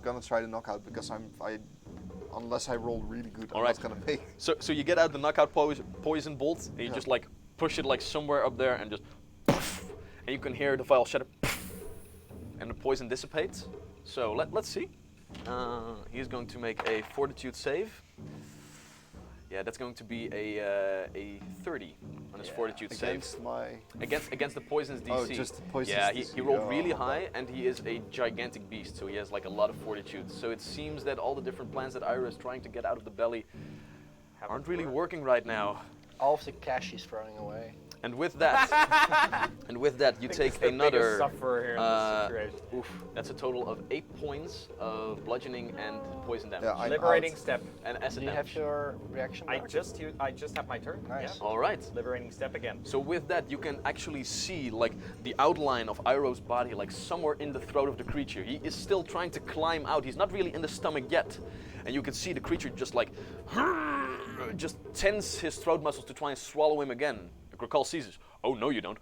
gonna try the knockout because unless I roll really good, I'm Alright. not gonna make. So you get out the knockout poison bolt, and you Yeah. just like push it like somewhere up there, and just poof, and you can hear the vial shatter, poof, and the poison dissipates. So let's see. He's going to make a fortitude save. Yeah, that's going to be a 30 on his fortitude save. Against my. Against the poison's DC. Oh, just the poison's Yeah, DC. he rolled Oh, really okay. high, and he is a gigantic beast, so he has like a lot of fortitude. So it seems that all the different plans that Ira is trying to get out of the belly aren't really working right now. All of the cash he's throwing away. And with that, you take He's the biggest another. sufferer here in this situation. Oof, that's a total of 8 points of bludgeoning and poison damage, Yeah, I'm Liberating out. step. and acid Do you have damage. your reaction? I back? just have my turn. Nice. Yeah. All right. Liberating step again. So with that, you can actually see like the outline of Iroh's body, like somewhere in the throat of the creature. He is still trying to climb out. He's not really in the stomach yet, and you can see the creature just like just tense his throat muscles to try and swallow him again. Grakal sees this. Oh no, you don't.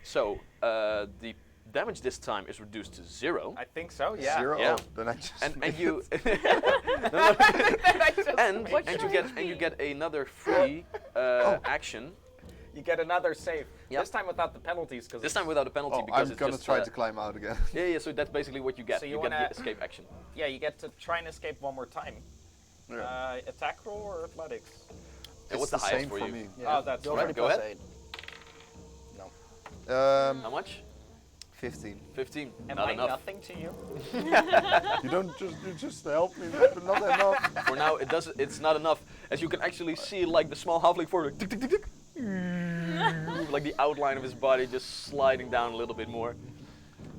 So the damage this time is reduced to 0. I think so. Yeah. 0. Yeah. Oh, then I just. And you and you get another free action. You get another save. Yep. This time without the penalties, because This time without a penalty Oh, because I'm it's gonna just try to climb out again. yeah. So that's basically what you get. So you you get wanna- the escape action. Yeah, you get to try and escape one more time. Yeah. Attack roll or athletics? And what's It's the highest same for you? me. Oh, that's Go right. for the Go plus ahead. 8. How much? 15. 15. Am Not I enough. nothing to you? You just help me, but not enough. For now, it's not enough. As you can actually see, like the small halfling forward, tick, tick, tick, tick, like the outline of his body just sliding down a little bit more.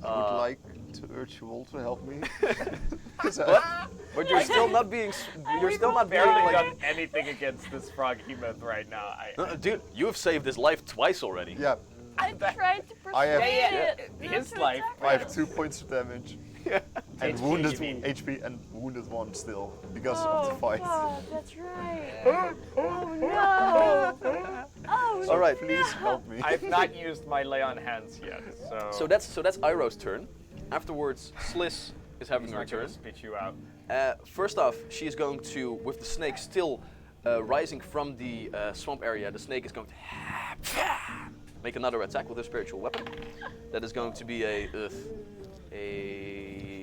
I would like to urge you all to help me. 'Cause But you're still not being. You're still not being Barely like. done anything against this Froghemith right now. Dude, you have saved his life twice already. yeah, I tried to persuade I have- it. His not to life. attack I have him. 2 points of damage. And HP, wounded you mean? HP and wounded 1 still because of the fight. Oh, that's right. Oh no. Oh All right. Please help me. I've not used my lay on hands yet, so. So that's Iroh's turn. Afterwards, Sliss is having he's her not gonna turn. spit you out. First off, she is going to, with the snake still rising from the swamp area, the snake is going to make another attack with her spiritual weapon. That is going to be a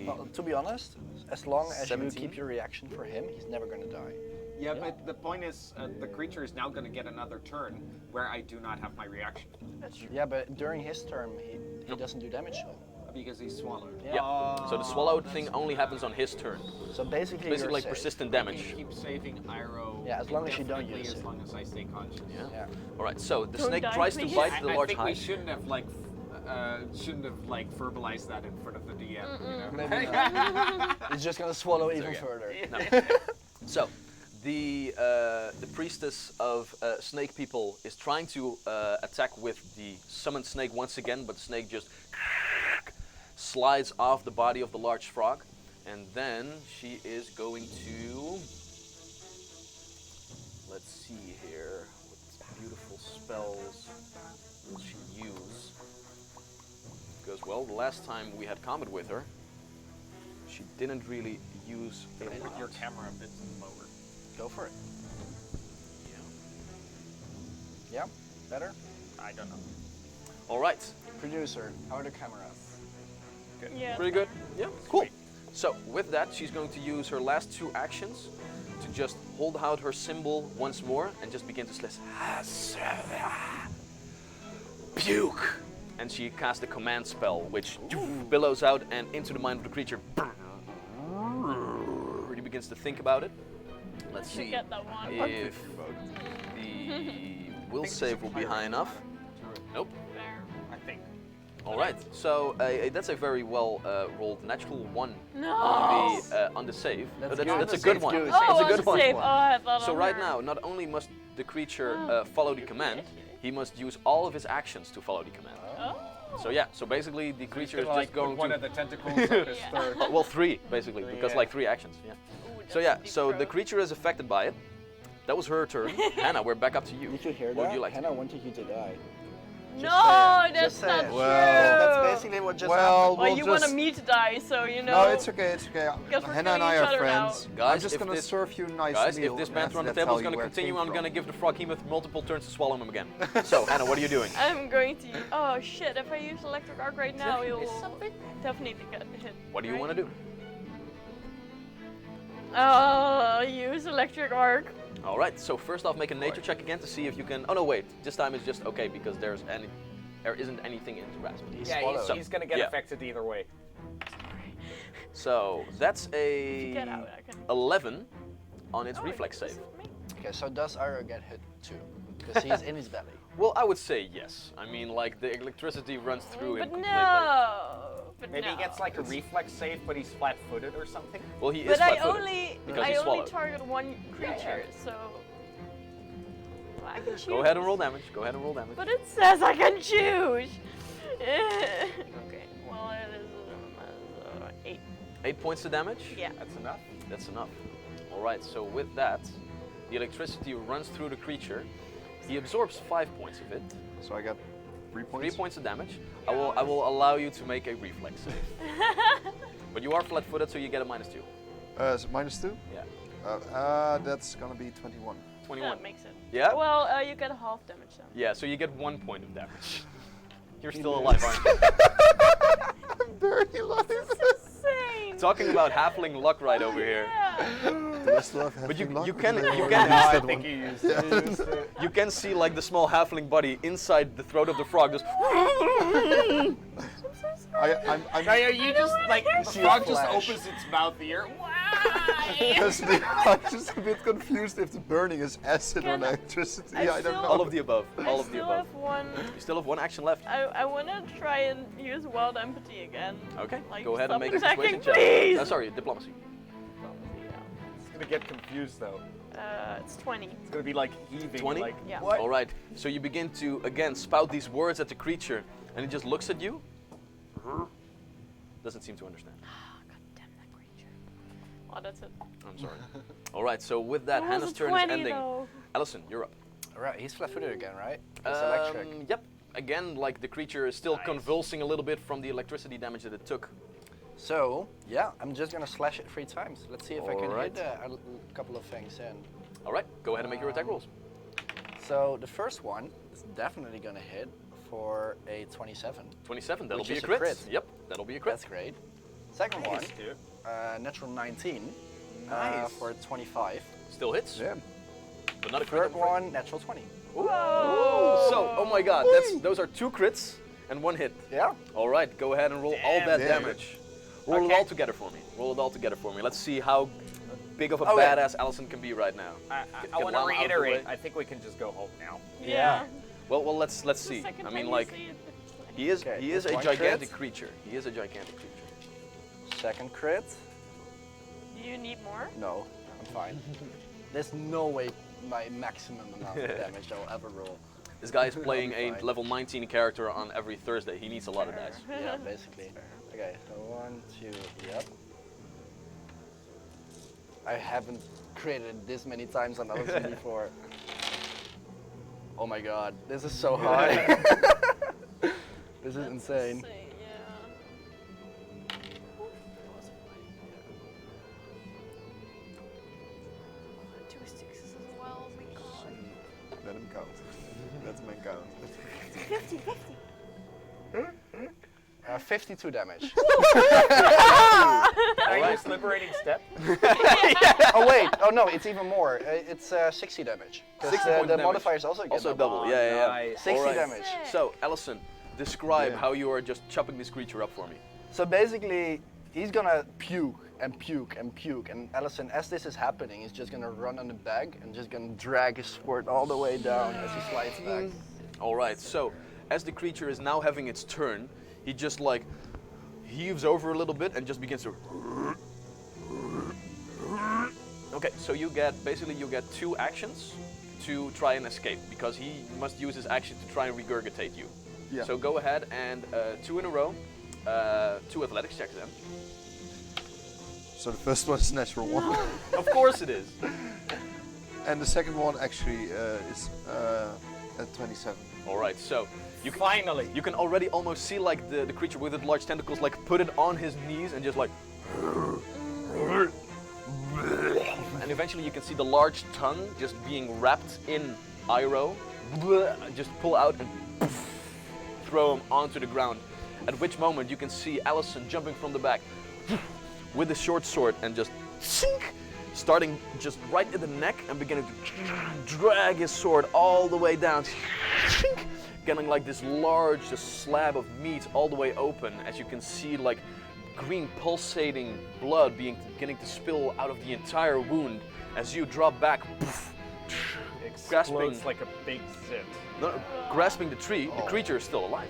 Well, to be honest, as long as 17? you keep your reaction for him, he's never gonna die. Yeah, but the point is, the creature is now going to get another turn where I do not have my reaction. That's true. Yeah, but during his turn, he doesn't do damage. Because he swallowed. Yeah. So the swallow thing only happens on his turn. So basically, Basically you're like safe. persistent I damage. can keep saving Iro. Yeah, as long as you don't indefinitely, use as it. long as I stay conscious. Yeah. Yeah. All right. So the Don't snake die, tries to please. bite the I large think we hide. shouldn't have verbalized that in front of the DM. You know? Maybe not. It's just gonna swallow even okay. further. No. So, the priestess of snake people is trying to attack with the summoned snake once again, but the snake just slides off the body of the large frog, and then she is going to. Let's see here. What beautiful spells will she use? Because well, the last time we had combat with her, she didn't really use a Put lot. your camera a bit lower. Go for it. Yeah. Yeah, better. I don't know. All right. Producer, how are the cameras? Yeah. Pretty good. Yeah. Cool. So with that, she's going to use her last 2 actions to just hold out her symbol once more and just begin to slash. Puke. And she casts the command spell, which billows out and into the mind of the creature. Really begins to think about it. Let's You see get that one. if the will save will be high enough. Nope. There. I think. All right. So that's a very well rolled natural 1 No. on the save. That's That's, good. that's a That's good good. one. Good. Oh, That's a on good the one. save. Oh, I thought So on right her. now, not only must the creature Oh. follow the command, he must use all of his actions to follow the command. Oh. So yeah. So basically, the creature is Gonna, just going put one to. of the tentacles up his Yeah. third. Well, 3 basically, because Yeah. like 3 actions. Yeah. Ooh, So that's yeah. a deep So the throat. creature is affected by it. That was her turn. Hannah, we're back up to you. Did you hear What that? would you like to Hannah wanted you to die. No, saying, that's just not saying. true. Well, That's basically what just Well, happened. Well, we'll you just... wanted me to die, so you know. No, it's okay, it's okay. Because we're Hannah and I killing each are other friends. now. Guys, I'm just if gonna this- serve you a nice Guys, meal. if this and banter on the after table that is tell going you to where it continue, came I'm from. going to give the Froghemith multiple turns to swallow him again. So, Hannah, what are you doing? I'm going to. Oh shit! If I use electric arc right now, Did I he'll miss something? definitely get hit. What do you right? want to do? Oh, use electric arc. All right. So first off, make a nature check again to see if you can. Oh no, wait. This time it's just okay because there isn't anything in his grasp. Yeah, swallowed. he's gonna get Yeah. affected either way. So that's a Get out! I can. 11 on its Oh, reflex this save. is me. Okay, so does Iro get hit too? Because he's in his belly. Well, I would say yes. I mean, like the electricity runs through him But completely. no. But Maybe no. he gets like a reflex save, but he's flat-footed or something. Well, he is But I flat-footed only because I he only swallowed. target one creature, so well, I can choose. Go ahead and roll damage. Go ahead and roll damage. But it says I can choose. Okay. Well, it is 8. 8 points of damage. Yeah. That's enough. That's enough. All right. So with that, the electricity runs through the creature. He absorbs 5 points of it. So I got 3 3 points. points of damage. I will allow you to make a reflex save. But you are flat-footed, so you get a -2. Is it -2? Yeah. That's gonna be 21. 21. That makes it. Yeah? Well, you get half damage then. Yeah, so you get 1 point of damage. You're still alive, aren't you? I'm very alive. Insane. Talking about halfling luck right over here. Yeah. Do I still have But you halfling luck? can Or you I can used I that think one? you used it. you can see like the small halfling body inside the throat of the frog just I'm No, you just like the See frog a just flash. opens its mouth here. Honestly, I'm just a bit confused if the burning is acid or Can electricity. I I don't still- know. all of the above. All I of the still above. have one. You still have 1 action left. I want to try and use wild empathy again. Okay. Like, Go ahead and stop make a attacking, persuasion check. please! Sorry, diplomacy. It's gonna get confused though. It's 20. It's gonna be like heaving. 20? Like Yeah. what? All right. So you begin to again spout these words at the creature, and it just looks at you. Doesn't seem to understand. God damn that creature. Oh, that's it. I'm sorry. All right. So with that, It was Hannah's a turn 20 is ending. though. Allison, you're up. Alright, he's flat-footed again, right? It's electric. Yep. Again, like the creature is still Nice. convulsing a little bit from the electricity damage that it took. So, yeah, I'm just gonna slash it 3 times. Let's see if I can Alright. hit a couple of things in. All right. Go ahead and make your attack rolls. So, the first one is definitely gonna hit for a 27. 27. That'll Which be a is a crit. crit. Yep. That'll be a crit. That's great. Second one, Nice, dude. natural 19 Nice. for 25. Still hits. Yeah. But not a crit. Third I'm afraid. one, natural 20. So, oh my god, those are 2 crits. and 1 hit. Yeah. All right, go ahead and roll all that Damn. damage. Roll it Okay. all together for me. Roll it all together for me. Let's see how big of a Oh, yeah. badass Allison can be right now. I Get want to Llama out of the reiterate. way. I think we can just go home now. Yeah. Well, let's The see. second I time mean, you like, see it, he is Okay, a one crit. gigantic creature. He is a gigantic creature. Second crit. do you need more? No, I'm fine. There's no way my maximum amount of damage I'll ever roll. This guy is playing a Fine. level 19 character on every Thursday. He needs a lot of dice. Yeah, basically. Okay, so 1, 2, yep. I haven't created this many times on LSD before. Oh my god, this is so high. This is Let's insane. see, yeah. Two sixes as well. Oh my god. Let him count. Let him count. 50, 50. 52 damage. I use liberating step. Oh wait, oh no, it's even more. It's 60 damage. 60 Because points the damage. modifiers also get Also double. double. Yeah, yeah, yeah. Nice. 60 Alright. damage. So, Allison, describe Yeah. how you are just chopping this creature up for me. So basically, he's gonna puke and puke and puke, and Allison, as this is happening, is just gonna run on the back and just gonna drag his sword all the way down as he slides back. All right. So, as the creature is now having its turn, he just like heaves over a little bit and just begins to. Okay, so you get 2 actions to try and escape because he must use his action to try and regurgitate you. Yeah. So go ahead and 2 in a row, 2 athletics checks then. So the first one is natural 1. Of course it is. And the second one actually is at 27. All right, so Finally. you can already almost see like the creature with its large tentacles like put it on his knees and just like. And eventually you can see the large tongue just being wrapped in Iroh. Just pull out and throw him onto the ground. At which moment you can see Allison jumping from the back with the short sword and just starting just right at the neck and beginning to drag his sword all the way down. Getting like this large just slab of meat all the way open as you can see like green pulsating blood beginning to spill out of the entire wound as you drop back. Explodes like a big zit. Grasping the tree, the creature is still alive.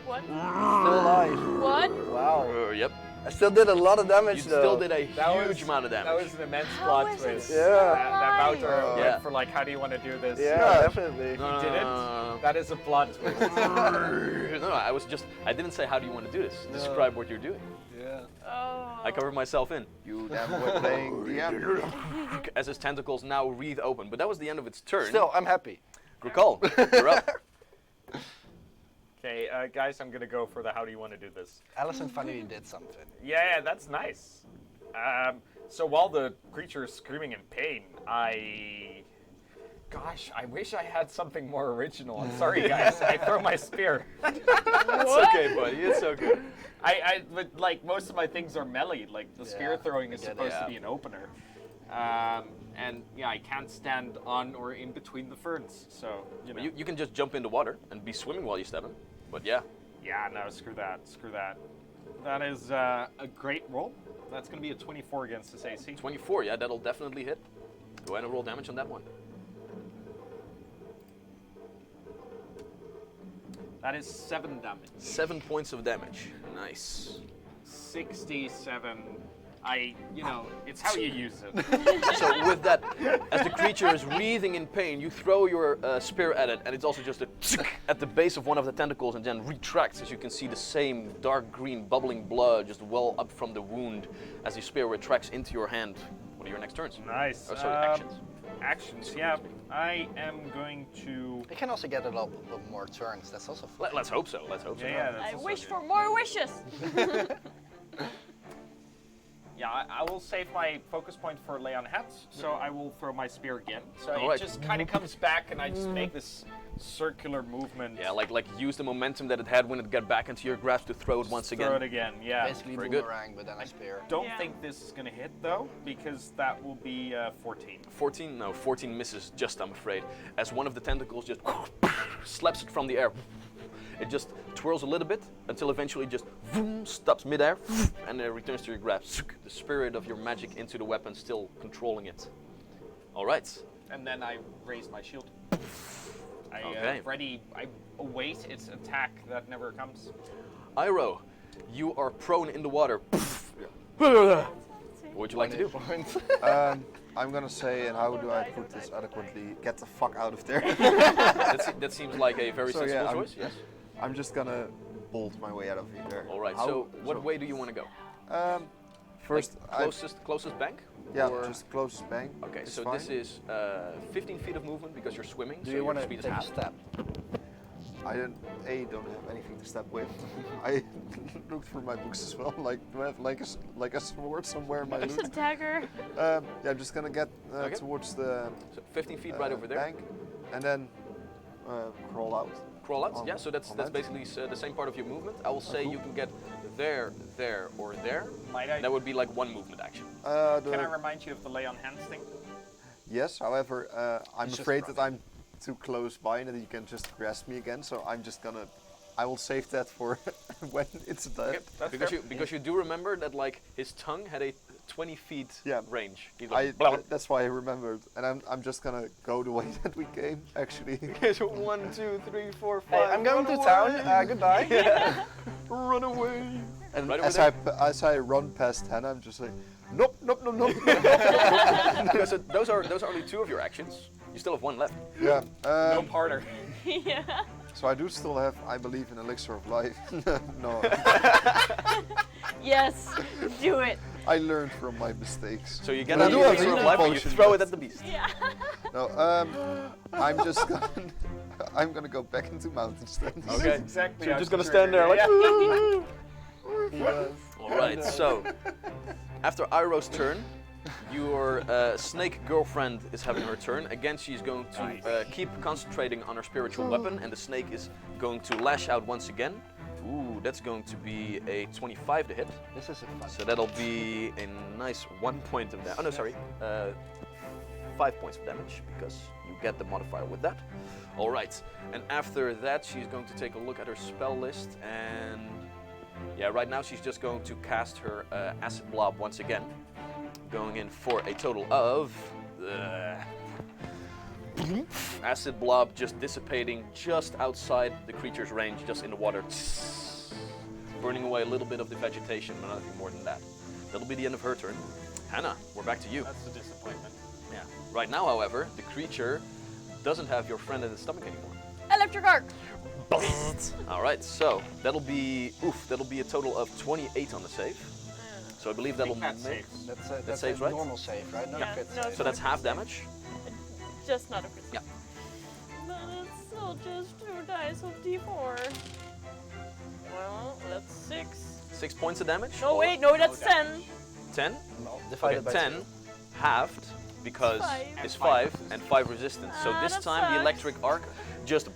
What? Still alive. What? Wow. Yep. I still did a lot of damage You though. still did a That huge was- amount of damage. That was an immense How plot is it twist. Yeah. That Wouter alive? Yeah. went for like, how do you want to do this? Yeah, definitely. No, He did it. That is a plot twist. No, I didn't say how do you want to do this. Describe what you're doing. Yeah. Oh. I covered myself in. You damn were playing DM. As his tentacles now wreathe open. But that was the end of its turn. Still, I'm happy. Gricol, you're up. Okay, guys, I'm gonna go for the how do you want to do this. Allison finally did something. Yeah, that's nice. So while the creature is screaming in pain, Gosh, I wish I had something more original. I'm sorry, guys. I throw my spear. It's okay, buddy. It's okay. But like most of my things are melee. Like the spear Yeah, throwing I is get it. supposed to Yeah. be an opener. And yeah, I can't stand on or in between the ferns. So you know. You can just jump in the water and be swimming while you stab him. But yeah. Yeah, no, screw that. Screw that. That is a great roll. That's going to be a 24 against this AC. 24, yeah, that'll definitely hit. Go ahead and roll damage on that one. That is 7 damage. 7 points of damage. Nice. 67. It's how you use it. So with that, as the creature is wreathing in pain, you throw your spear at it, and it's also just a at the base of one of the tentacles, and then retracts. As you can see, the same dark green bubbling blood just well up from the wound as the spear retracts into your hand. What are your next turns? Nice. Oh, sorry, actions. Actions, yeah. I am going to. I can also get a lot more turns. That's also fun. Let's hope so. Let's hope so. Yeah, that's I also wish good. for more wishes. Yeah, I will save my focus point for lay on hats, so I will throw my spear again. So All it right. just kind of comes back, and I just make this circular movement. Yeah, like use the momentum that it had when it got back into your grasp to throw it once again. Throw it again, yeah. Basically very good. boomerang, but then a spear. Don't Yeah. think this is gonna hit though, because that will be 14. 14? No, 14 misses just, I'm afraid. As one of the tentacles just slaps it from the air. It just twirls a little bit until eventually just vroom, stops midair and then returns to your grasp. The spirit of your magic into the weapon, still controlling it. All right. And then I raise my shield. Okay. I await its attack that never comes. Iroh, you are prone in the water. What would you like to do? I'm gonna say, and how do I put this adequately? Get the fuck out of there. That seems like a very So, sensible yeah, choice. Yes. I'm just gonna bolt my way out of here. All right. How- So, what way do you want to go? First, Like closest bank? yeah, or- just closest bank. Okay. is So fine. this is 15 feet of movement because you're swimming. Do so you your want to speed is take a half. step? I don't have anything to step with. I looked through my books as well. Like, do I have like a sword somewhere in my It's a loot? dagger. Yeah, I'm just gonna get Okay. towards the So 15 feet right over there. bank, and then crawl out. Crawl out. On- Yeah. So that's on that. basically the same part of your movement. I will say cool. you can get there, or there. Might I? That would be like one movement action. Can I remind you of the lay on hands thing? Yes, however, I'm It's just afraid rough. that I'm too close by and that you can just grasp me again. So I'm just gonna, I will save that for when it's done. Okay. That's Because you do remember that like his tongue had a 20 feet Yeah. range. He's like, That's why I remembered, and I'm just gonna go the way that we came. Actually, So 1, 2, 3, 4, 5. Hey, I'm going to town. Goodbye. Run away. and Right over as I run past Hannah, I'm just like, nope, nope, nope, nope. Because those are only 2 of your actions. You still have 1 left. Yeah. No parter. Yeah. So I do still have, I believe, an elixir of life. No, Yes. Do it. I learned from my mistakes. So you get But I an do have elixir of healing life and you potion, throw but- it at the beast. Yeah. No, I'm just gonna, I'm gonna go back into mountains then. Okay. Exactly. So you're how just to gonna stand there trigger like. it, Yes. All right. So after Iroh's turn, your snake girlfriend is having her turn. Again, she's going to keep concentrating on her spiritual weapon, and the snake is going to lash out once again. Ooh, that's going to be a 25 to hit. This is a fun. So that'll be a nice 1 point of damage. Oh no, sorry, 5 points of damage because you get the modifier with that. All right, and after that, she's going to take a look at her spell list, and yeah, right now she's just going to cast her acid blob once again, going in for a total of acid blob just dissipating just outside the creature's range, just in the water, burning away a little bit of the vegetation, but nothing more than that. That'll be the end of her turn. Hannah, we're back to you. That's a disappointment. Yeah. Right now, however, the creature doesn't have your friend in its stomach anymore. Electric arc. All right, so that'll be a total of 28 on the save. So I believe that'll That make. saves. That's saves, a right? normal save, right? Not Yeah, a crit no, save. So that's half damage. Just not a crit. Yeah. But it's still just 2 dice of d4. Well, that's 6. 6 points of damage. No, or wait, no, that's 10. 10. No, Okay, divided by 10 2. halved because Five. it's And 5 and 5 resistance. So Ah, this that time the sucks. electric arc just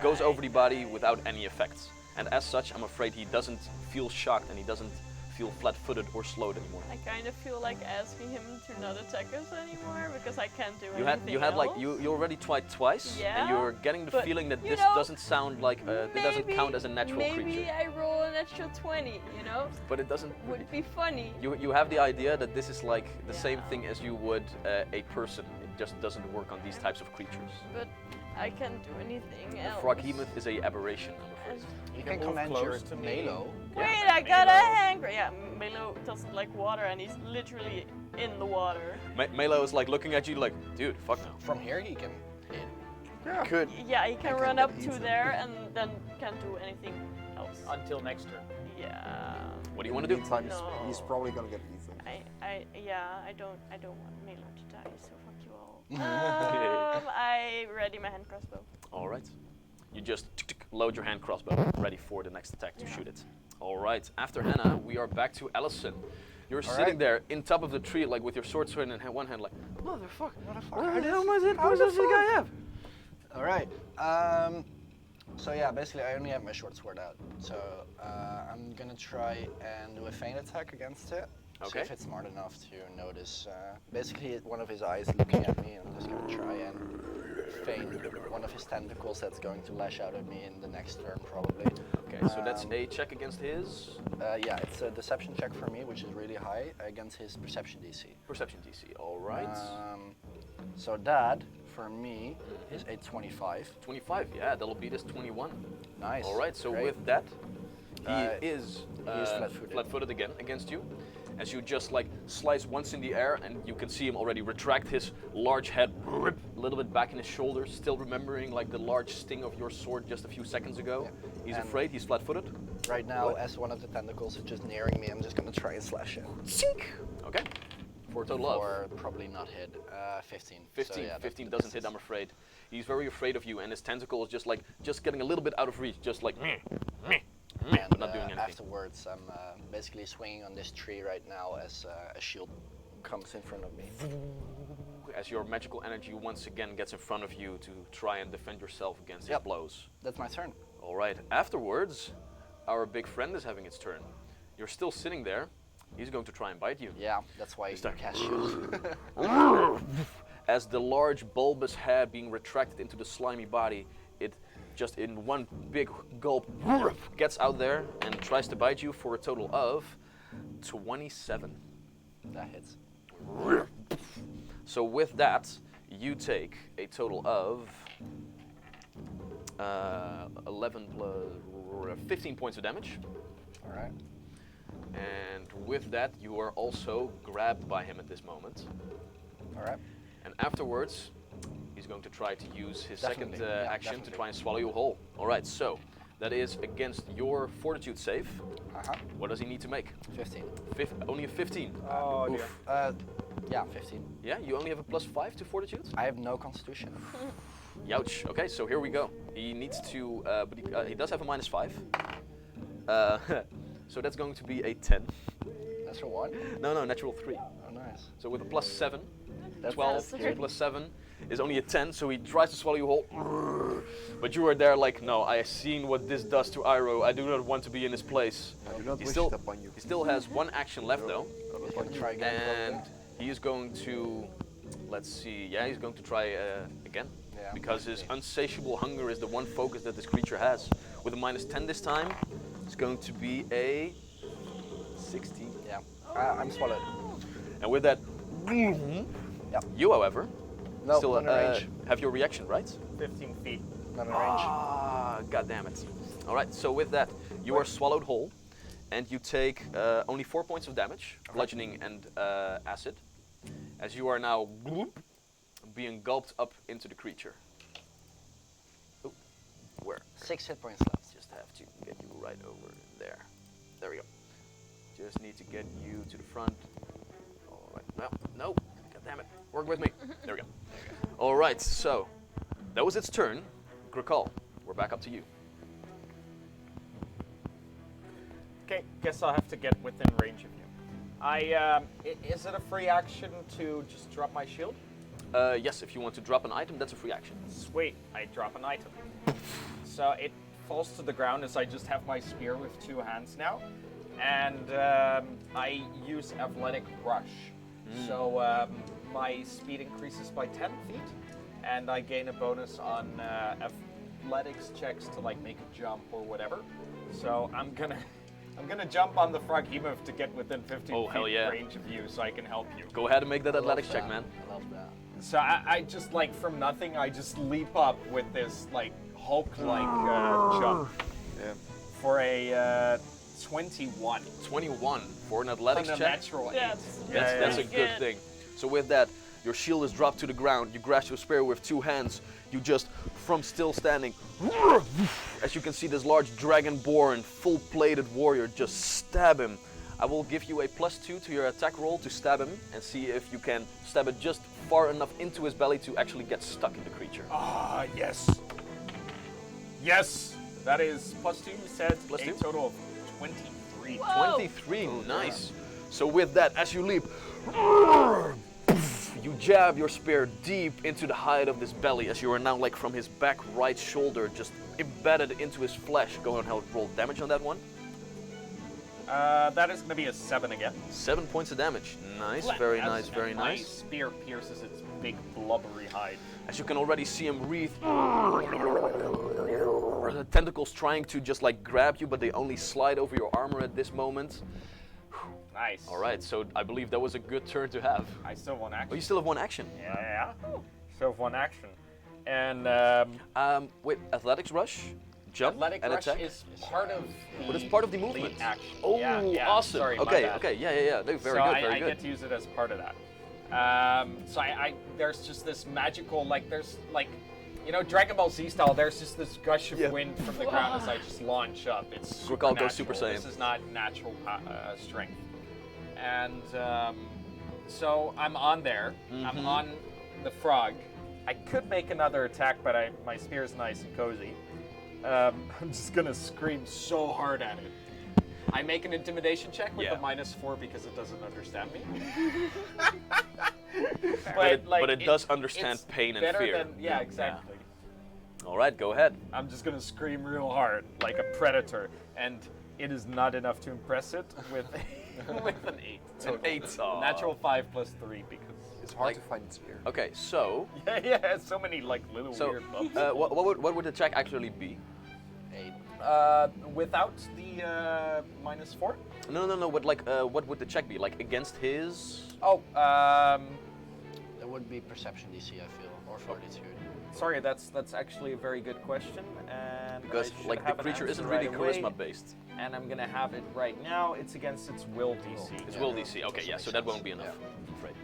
goes over the body without any effects. And as such, I'm afraid he doesn't feel shocked and he doesn't feel flat-footed or slowed anymore. I kind of feel like asking him to not attack us anymore because I can't do You had anything like else. you already tried twice, Yeah, and you're getting the but, feeling that you this know, doesn't sound like it doesn't count as a natural maybe creature. I roll an extra 20, you know? But it doesn't. Would be funny. You have the idea that this is like the same Yeah. thing as you would a person. It just doesn't work on these types of creatures. But I can't do anything The else. Froghemith is a aberration, I'm afraid. You can can move command your close to me. Melo. Wait, I got a hanger. Yeah, Milo doesn't like water and he's literally in the water. Melo is like looking at you like, dude, fuck no. From here he can hit. Yeah. Could. Yeah, he can I run can up get to eaten. there and then can't do anything else. Until next turn. Yeah. What do you want to do? Meantime, No. he's probably gonna get eaten. I don't want Milo to die, so fuck you all. I ready my hand crossbow. All right. You just load your hand crossbow, ready for the next attack to shoot it. All right. After Hannah, we are back to Allison. You're sitting right. there in top of the tree, like with your sword sword in one hand, like, motherfucker. What the hell does this guy have? All right. So yeah, basically I only have my short sword out. So I'm gonna try and do a feint attack against it. See Okay. if it's smart enough to notice. Basically, one of his eyes looking at me, and I'm just gonna try and feign one of his tentacles that's going to lash out at me in the next turn, probably. Okay, so that's a check against his Yeah, it's a deception check for me, which is really high, against his perception DC. perception DC. All right. So that, for me, is a 25. 25, yeah, that'll beat his 21. Nice. All right, so Great. with that, he He is flat-footed. flat-footed again against you. As you just like slice once in the air, and you can see him already retract his large head, a little bit back in his shoulders, still remembering like the large sting of your sword just a few seconds ago. Yeah. He's And afraid, he's flat-footed. Right now, What? as one of the tentacles is just nearing me, I'm just gonna try and slash it. Sink! Okay, for a total of Or probably not hit. 15. 15. So, yeah, 15 that doesn't hit, I'm afraid. He's very afraid of you, and his tentacle is just getting a little bit out of reach, just like And but not doing anything. afterwards, I'm basically swinging on this tree right now as a shield comes in front of me. As your magical energy once again gets in front of you to try and defend yourself against his Yep. blows. That's my turn. All right. Afterwards, our big friend is having its turn. You're still sitting there. He's going to try and bite you. Yeah, that's why you Start. cast shield. As the large bulbous head being retracted into the slimy body, it just in one big gulp gets out there and tries to bite you for a total of 27. That hits. So with that, you take a total of 11 plus 15 points of damage. All right. And with that, you are also grabbed by him at this moment. All right. And afterwards, he's going to try to use his second Definitely, yeah, action to definitely. try and swallow you whole. All right, so that is against your fortitude save. Uh-huh. What does he need to make? 15. Only a 15. Oh dear. Oof. Yeah, 15. Yeah, you only have a +5 to fortitude? I have no constitution. Youch. Okay, so here we go. He needs to, but he does have a -5. So that's going to be a 10. That's for one. No, natural 3. Oh, nice. So with a +7, That's 12 That's so +7 is only a 10, so he tries to swallow you whole. But you are there like, no, I have seen what this does to Iroh. I do not want to be in his place. I do not He wish still, it upon you. he still has one action left though. He's gonna try again. And he is going to, let's see, yeah, he's going to try again. Yeah, Because his probably. unsatiable hunger is the one focus that this creature has. With a -10 this time, it's going to be a 16. Yeah. I'm swallowed. And with that, Yep. you, however, No, still not in range. have your reaction, right? 15 feet. Not in range. Ah, god damn it. All right, so with that, you are swallowed whole, and you take only 4 points of damage, bludgeoning and acid, as you are now being gulped up into the creature. Oh, where? 6 hit points left. Just have to get you right over there. There we go. Just need to get you to the front. All right. No. God damn it. Work with me. There we go. All right. So that was its turn. Grakal, we're back up to you. Okay, guess I'll have to get within range of you. Is it a free action to just drop my shield? Yes, if you want to drop an item, that's a free action. Sweet, I drop an item. So it falls to the ground as I just have my spear with 2 hands now. And I use Athletic Rush. So my speed increases by 10 feet. And I gain a bonus on athletics checks to like make a jump or whatever. So I'm gonna jump on the Froghemith to get within 15 Oh, feet hell yeah. range of you so I can help you. Go ahead and make that I love athletics check, that. man. I love that. So I just like from nothing, I just leap up with this like Hulk-like jump Yeah. for a 21. 21 for an athletics On a check. natural 8. That's a pretty good thing. So with that, your shield is dropped to the ground. You grasp your spear with 2 hands. You just, from still standing, as you can see this large dragon-born, full-plated warrior just stab him. I will give you a +2 to your attack roll to stab him and see if you can stab it just far enough into his belly to actually get stuck in the creature. Ah, yes. Yes, that is +2, you said, Plus a 2? total of 23. Whoa. 23, nice. So with that, as you leap, you jab your spear deep into the hide of this belly as you are now like from his back right shoulder just embedded into his flesh. Go and help roll damage on that one. That is going to be a 7 again. 7 points of damage. Nice, Flat very as nice, very my nice. spear pierces its big blubbery hide. As you can already see him wreathe. The tentacles trying to just like grab you, but they only slide over your armor at this moment. Nice. All right, so I believe that was a good turn to have. I still have 1 action. Oh, you still have 1 action. Yeah. Still have 1 action. And Wait, athletics rush, jump, athletic and rush attack. is part of the But it's part of the lead movement. action. Oh, yeah. awesome. Sorry, my okay, bad. okay, yeah. No, very so good, I very good. get to use it as part of that. So I there's just this magical, like there's like, you know, Dragon Ball Z style. There's just this gush of wind from the ground as I just launch up. It's Recall supernatural. goes Super Saiyan. This is not natural strength. And so I'm on there. I'm on the frog. I could make another attack, but my spear's nice and cozy. I'm just gonna scream so hard at it. I make an intimidation check with a -4 because it doesn't understand me. But it does understand it's pain and better fear. Than, yeah, exactly. All right, go ahead. I'm just gonna scream real hard, like a predator, and it is not enough to impress it with with an 8. An 8. Aw. Natural 5 plus 3 because It's hard Like- to find its ear. Okay, so yeah, so many like little weird bumps. what would the check actually be? 8. Without the -4. No. What would the check be? Like against his? Oh, That would be perception DC, I feel, or fortitude. sorry. That's actually a very good question, and Because I should like the have an creature answer isn't really right away, charisma based. and I'm gonna have it right now. It's against its will DC. It's Yeah, will no, DC. that Okay, doesn't yeah. make So that sense. won't be enough. I'm afraid.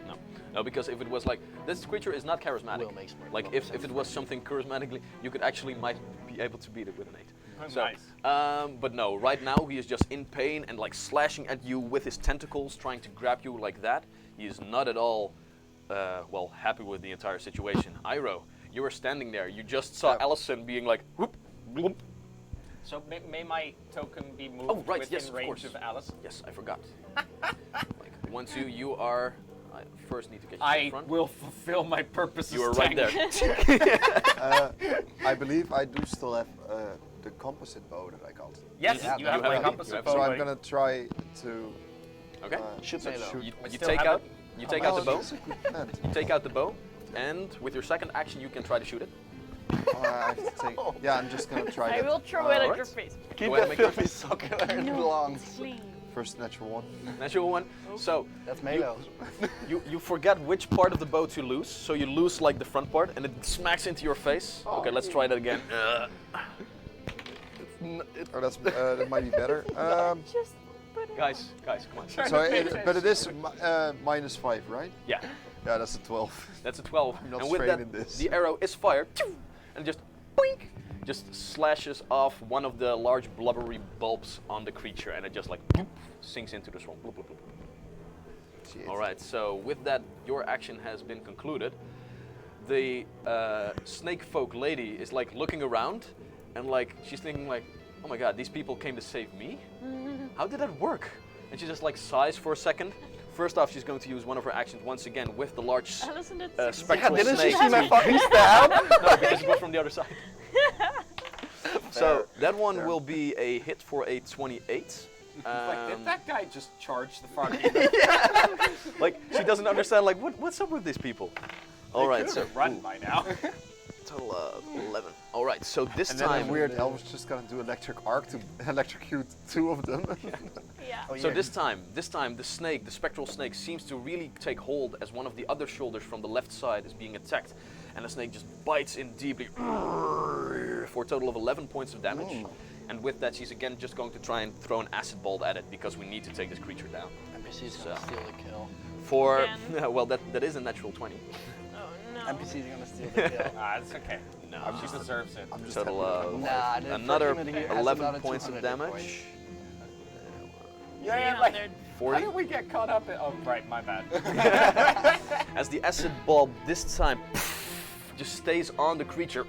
No, because if it was like this creature is not charismatic. Will makes more- Like more if sense it for was me. something charismatically, you could actually might be able to beat it with an 8. So, Nice. but no, right now he is just in pain and like slashing at you with his tentacles, trying to grab you like that. He is not at all, happy with the entire situation. Iroh, you were standing there. You just saw Yeah. Allison being like, whoop, whoop. So may my token be moved Oh, right, within yes, of range course. of Alice? Yes, I forgot. Like once you are, I first need to get you to the I front. will fulfill my purpose. You as are right tank. there. I believe I do still have the composite bow that I got. Yes, Yeah, you you have have my it. compass You have bow, So I'm buddy. gonna try to Okay. Shoot me though. You, I you still take have out, it. you take Oh, out the bow. that's a good plan. You take out the bow, and with your second action, you can try to shoot it. I have to take. Yeah, I'm just gonna try I that. will throw it at alright. your face. Keep Go ahead, that make your filthy sock where it belongs. Clean. First natural one. Natural one. So That's Melo. you forget which part of the bow to lose. So you lose like the front part, and it smacks into your face. Okay, let's try that again. Oh, that might be better. Just put it Guys, come on. So, but it is -5, right? Yeah, Yeah, that's a 12. that's a 12. I'm not and with straight that, in this. the arrow is fired, and just boink, just slashes off one of the large blubbery bulbs on the creature, and it just like bloop, sinks into the swamp. Bloop, bloop, bloop. Shit. All right, so with that, your action has been concluded. The snake folk lady is like looking around, and like she's thinking like, oh my god, these people came to save me? How did that work? And she just like sighs for a second. First off, she's going to use one of her actions once again with the large Allison did spectral Didn't snake. you see my fucking stab? No, because it was from the other side. So Fair. that one Fair. will be a hit for a 28. Like, did that guy just charge the frog? Like she doesn't understand. Like what's up with these people? All right, so run by now. total of 11. All right, so this And then time. a weird elf was just gonna do electric arc to electrocute 2 of them. Yeah. Oh, So yeah. this time, the snake, the spectral snake, seems to really take hold as one of the other shoulders from the left side is being attacked, and the snake just bites in deeply for a total of 11 points of damage. And with that, she's again just going to try and throw an acid bolt at it because we need to take this creature down. NPC's gonna So. steal the kill. For Again. well, that is a natural 20. Oh no. NPC's gonna steal the kill. It's okay. No. She deserves it. I'm just Total happy with of my Nah, the another Froghemith here has 11 another points of 200 hit points. damage. Yeah, like, 300. how 40. did we get caught up in? Oh, right, my bad. As the acid bulb this time just stays on the creature.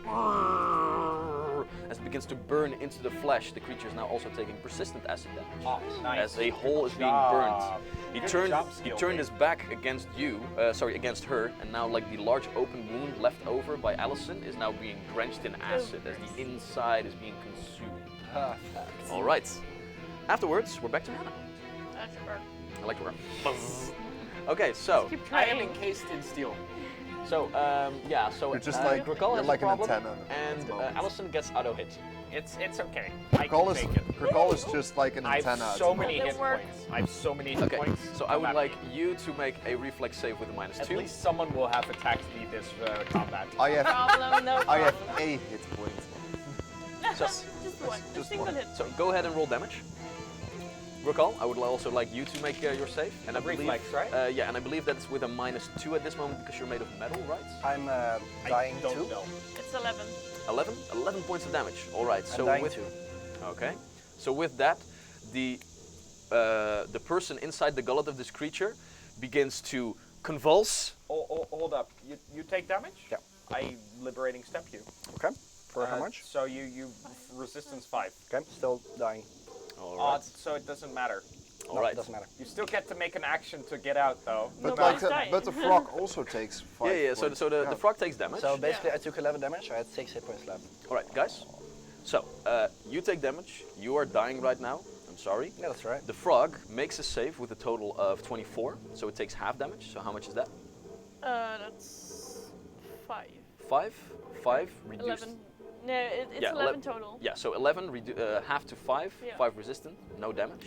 As it begins to burn into the flesh, the creature is now also taking persistent acid damage. Oh, nice. As a hole is Good being job. burned. He Good turned job, he skill turned mate. his back against you, against her, and now like the large open wound left over by Allison is now being drenched in acid as the inside is being consumed. Perfect. All right. Afterwards, we're back to Hannah. That's your bird. I like to work. Okay, so Keep I am trying. encased in steel. so yeah, so You're just like Gricol you're has like a an problem, antenna. at and the moment. Allison gets auto hit. It's okay. I Gricol can is take it. Gricol is just like an I antenna. have at so the many moment. hit That works. points. I have so many hit Okay, points. so I Come would at like me. you to make a reflex save with a At -2. least someone will have attacked me this combat. I have Problem, no I have problem. a hit point. Just one. Just just single one. hit. So go ahead and roll damage. Gricol, I would also like you to make your save. And I believe, Reflex, right? yeah, and I believe that's with a -2 at this moment because you're made of metal, right? I'm I dying don't too. know. It's 11. 11? 11 points of damage. All right. I'm So dying with too. okay, so with that, the person inside the gullet of this creature begins to convulse. Hold up. You take damage? Yeah. I liberating step you. Okay. For how much? So you resistance 5. Okay. Still dying. All right. So it doesn't matter. All No, right. it doesn't matter. You still get to make an action to get out though. But Nobody's dying. but the frog also takes 5 Yeah, yeah. So, points. so the Yeah. frog takes damage. So basically, I took 11 damage. I had 6 hit points left. All right, guys. So you take damage. You are dying right now. I'm sorry. Yeah, that's right. The frog makes a save with a total of 24, so it takes half damage. So how much is that? That's 5. 5. 5 reduced. 11. No, it's Yeah, 11 total. Yeah, so 11 half to 5. Yeah. 5 resistant, no damage.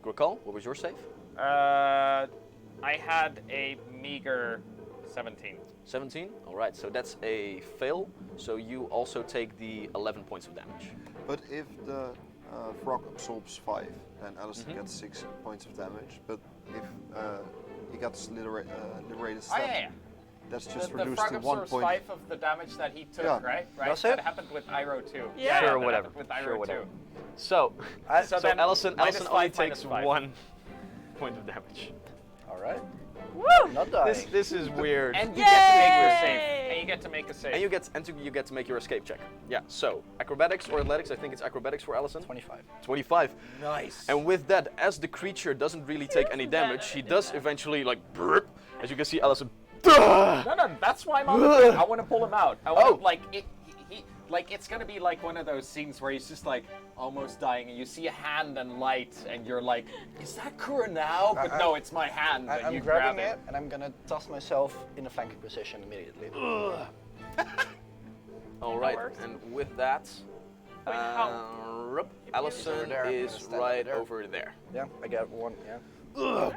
Gricol, what was your save? I had a meager 17. 17. All right, so that's a fail. So you also take the 11 points of damage. But if the frog absorbs 5, then Alistair Mhm. gets 6 points of damage. But if he gets liberated Oh step, yeah, yeah. that's just The reduced frog to 1 absorbs point. 5 of the damage that he took, Yeah. right? Right. Does That it? happened with Iroh too. Yeah. that Sure, whatever. happened With Sure, Iroh whatever. too. So, So so then Allison minus only 5, takes minus 5. 1 point of damage. All right. Woo! Not dying. This is weird. And you get to make your Yay! save. And you get to make a save. And you get to make your escape check. Yeah. So acrobatics or athletics? I think it's acrobatics for Allison. 25. 25. Nice. And with that, as the creature doesn't really take any doesn't damage, he matter, does yeah. eventually like burp. As you can see, Allison. "Duh!" No, that's why I'm on the thing. I want to pull him out. I want Oh. to, like, he, like, it's gonna be like one of those scenes where he's just like almost dying, and you see a hand and light, and you're like, is that Kura now? But no, it's my hand, and I'm you grabbing grab it and I'm gonna toss myself in a flanking position immediately. All right. works. And with that, Wait, how? rup, Allison over there, I'm is gonna stand right over over there. Yeah, I got one. Yeah.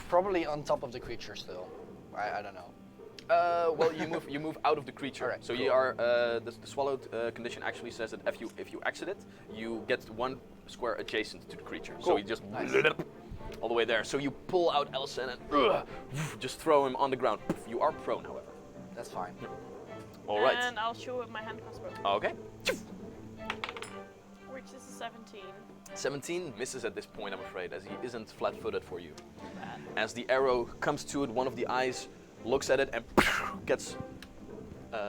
Probably on top of the creature still. I don't know. Well, you move out of the creature. Alright, so you cool. are the swallowed condition actually says that if you exit it, you get 1 square adjacent to the creature. So Cool. you just Nice. all the way there. So you pull out Allison and just throw him on the ground. You are prone, however. That's fine. All right. And I'll shoot with my hand crossbow, Okay. which is a 17. 17 misses at this point, I'm afraid, as he isn't flat-footed for you. Bad. As the arrow comes to it, one of the eyes looks at it and gets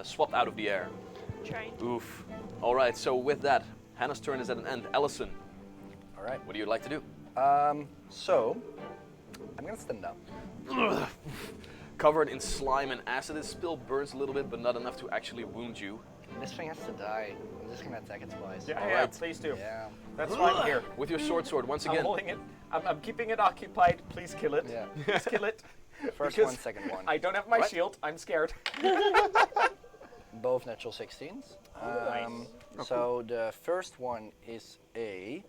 swapped out of the air. Trying to. Oof. All right. So with that, Hannah's turn is at an end. Allison, All right. what do you like to do? So I'm gonna stand up. Covered in slime and acid, it still burns a little bit, but not enough to actually wound you. This thing has to die. I'm just gonna attack it twice. Yeah, Alright. please do. Yeah. That's why I'm here. With your sword once I'm again. holding it. I'm keeping it occupied. Please kill it. Yeah. Please kill it. First Because one, second one. I don't have my What? shield. I'm scared. Both natural 16s. Nice. So the first one is a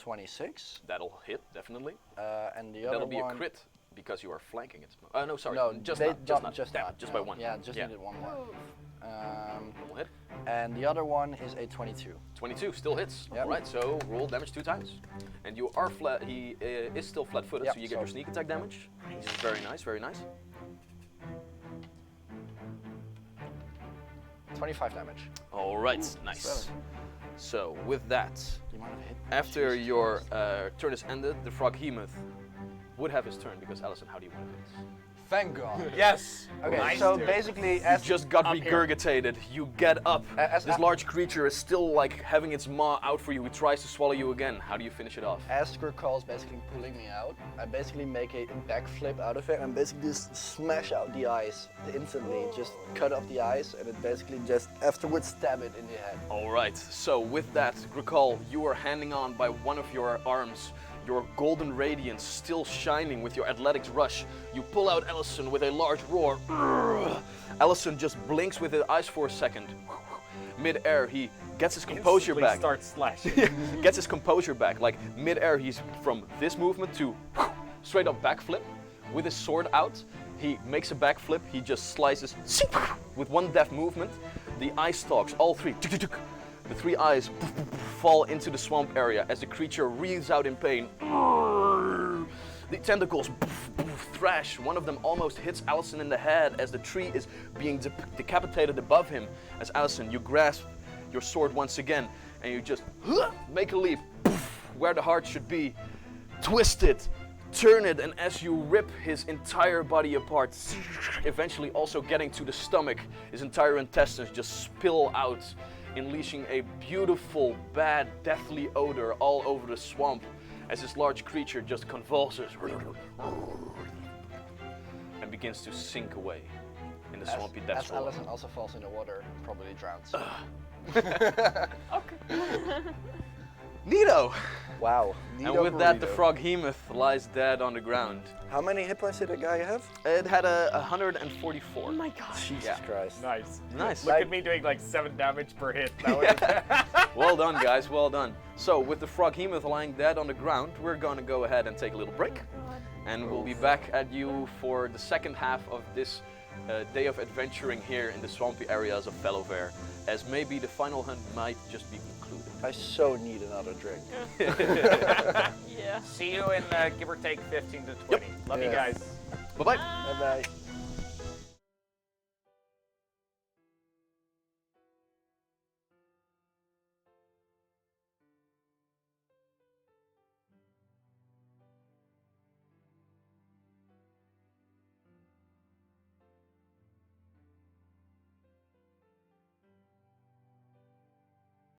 26, That'll hit, definitely. and the other That'll be one. a crit because you are flanking it. No, sorry. No, just they not. Just don't- not. just Damn, not. just by one. Yeah, just needed one more. Oof. Normal hit. And the other one is a 22. 22 still hits. Yep. All right, so roll damage 2 times. And you are flat. He is still flat-footed, Yep, so you get so- your sneak attack damage. Very nice, very nice. 25 damage. All right, nice. So with that, The amount of hit. after Jesus your Christ. turn is ended, the Froghemith would have his turn because Allison, how do you want to hit? Thank God. Yes. Okay, Nice, so dude. basically, You as just got Up here. regurgitated. You get up. As- This large creature is still like having its maw out for you. It tries to swallow you again. How do you finish it off? as Gricol basically pulling me out, I basically make a backflip out of it and basically just smash out the eyes instantly. Just cut off the eyes and it basically just afterwards stab it in the head. All right. So with that, Gricol, you are hanging on by one of your arms. your golden radiance still shining with your athletics rush, you pull out Allison with a large roar. Allison just blinks with his eyes for a second. Mid-air, he gets his composure Instantly back. starts slashing. Gets his composure back. Like mid-air, he's from this movement to straight up backflip. With his sword out, he makes a backflip. He just slices with one deft movement. The eye stalks, all three. The three eyes fall into the swamp area as the creature wreathes out in pain. The tentacles thrash. One of them almost hits Allison in the head as the tree is being decapitated above him. As Allison, you grasp your sword once again and you just make a leap where the heart should be. Twist it, turn it, and as you rip his entire body apart, eventually also getting to the stomach, his entire intestines just spill out, unleashing a beautiful, bad, deathly odor all over the swamp as this large creature just convulses and begins to sink away in the swampy death As swamp. Allison also falls in the water, probably drowns. Neato! Wow. And with that, the Froghemith lies dead on the ground. How many hit points did the guy have? It had a 144. Oh my god. Jesus Yeah. Christ. Nice. Nice. Look at me doing like 7 damage per hit. That was Well done, guys, well done. So, with the Froghemith lying dead on the ground, we're going to go ahead and take a little break. And we'll be back at you for the second half of this day of adventuring here in the swampy areas of Fellowvale, as maybe the final hunt might just be concluded. I so need another drink. Yeah. See you in give or take 15 to 20. Love you Yeah. guys. Bye-bye. Bye bye.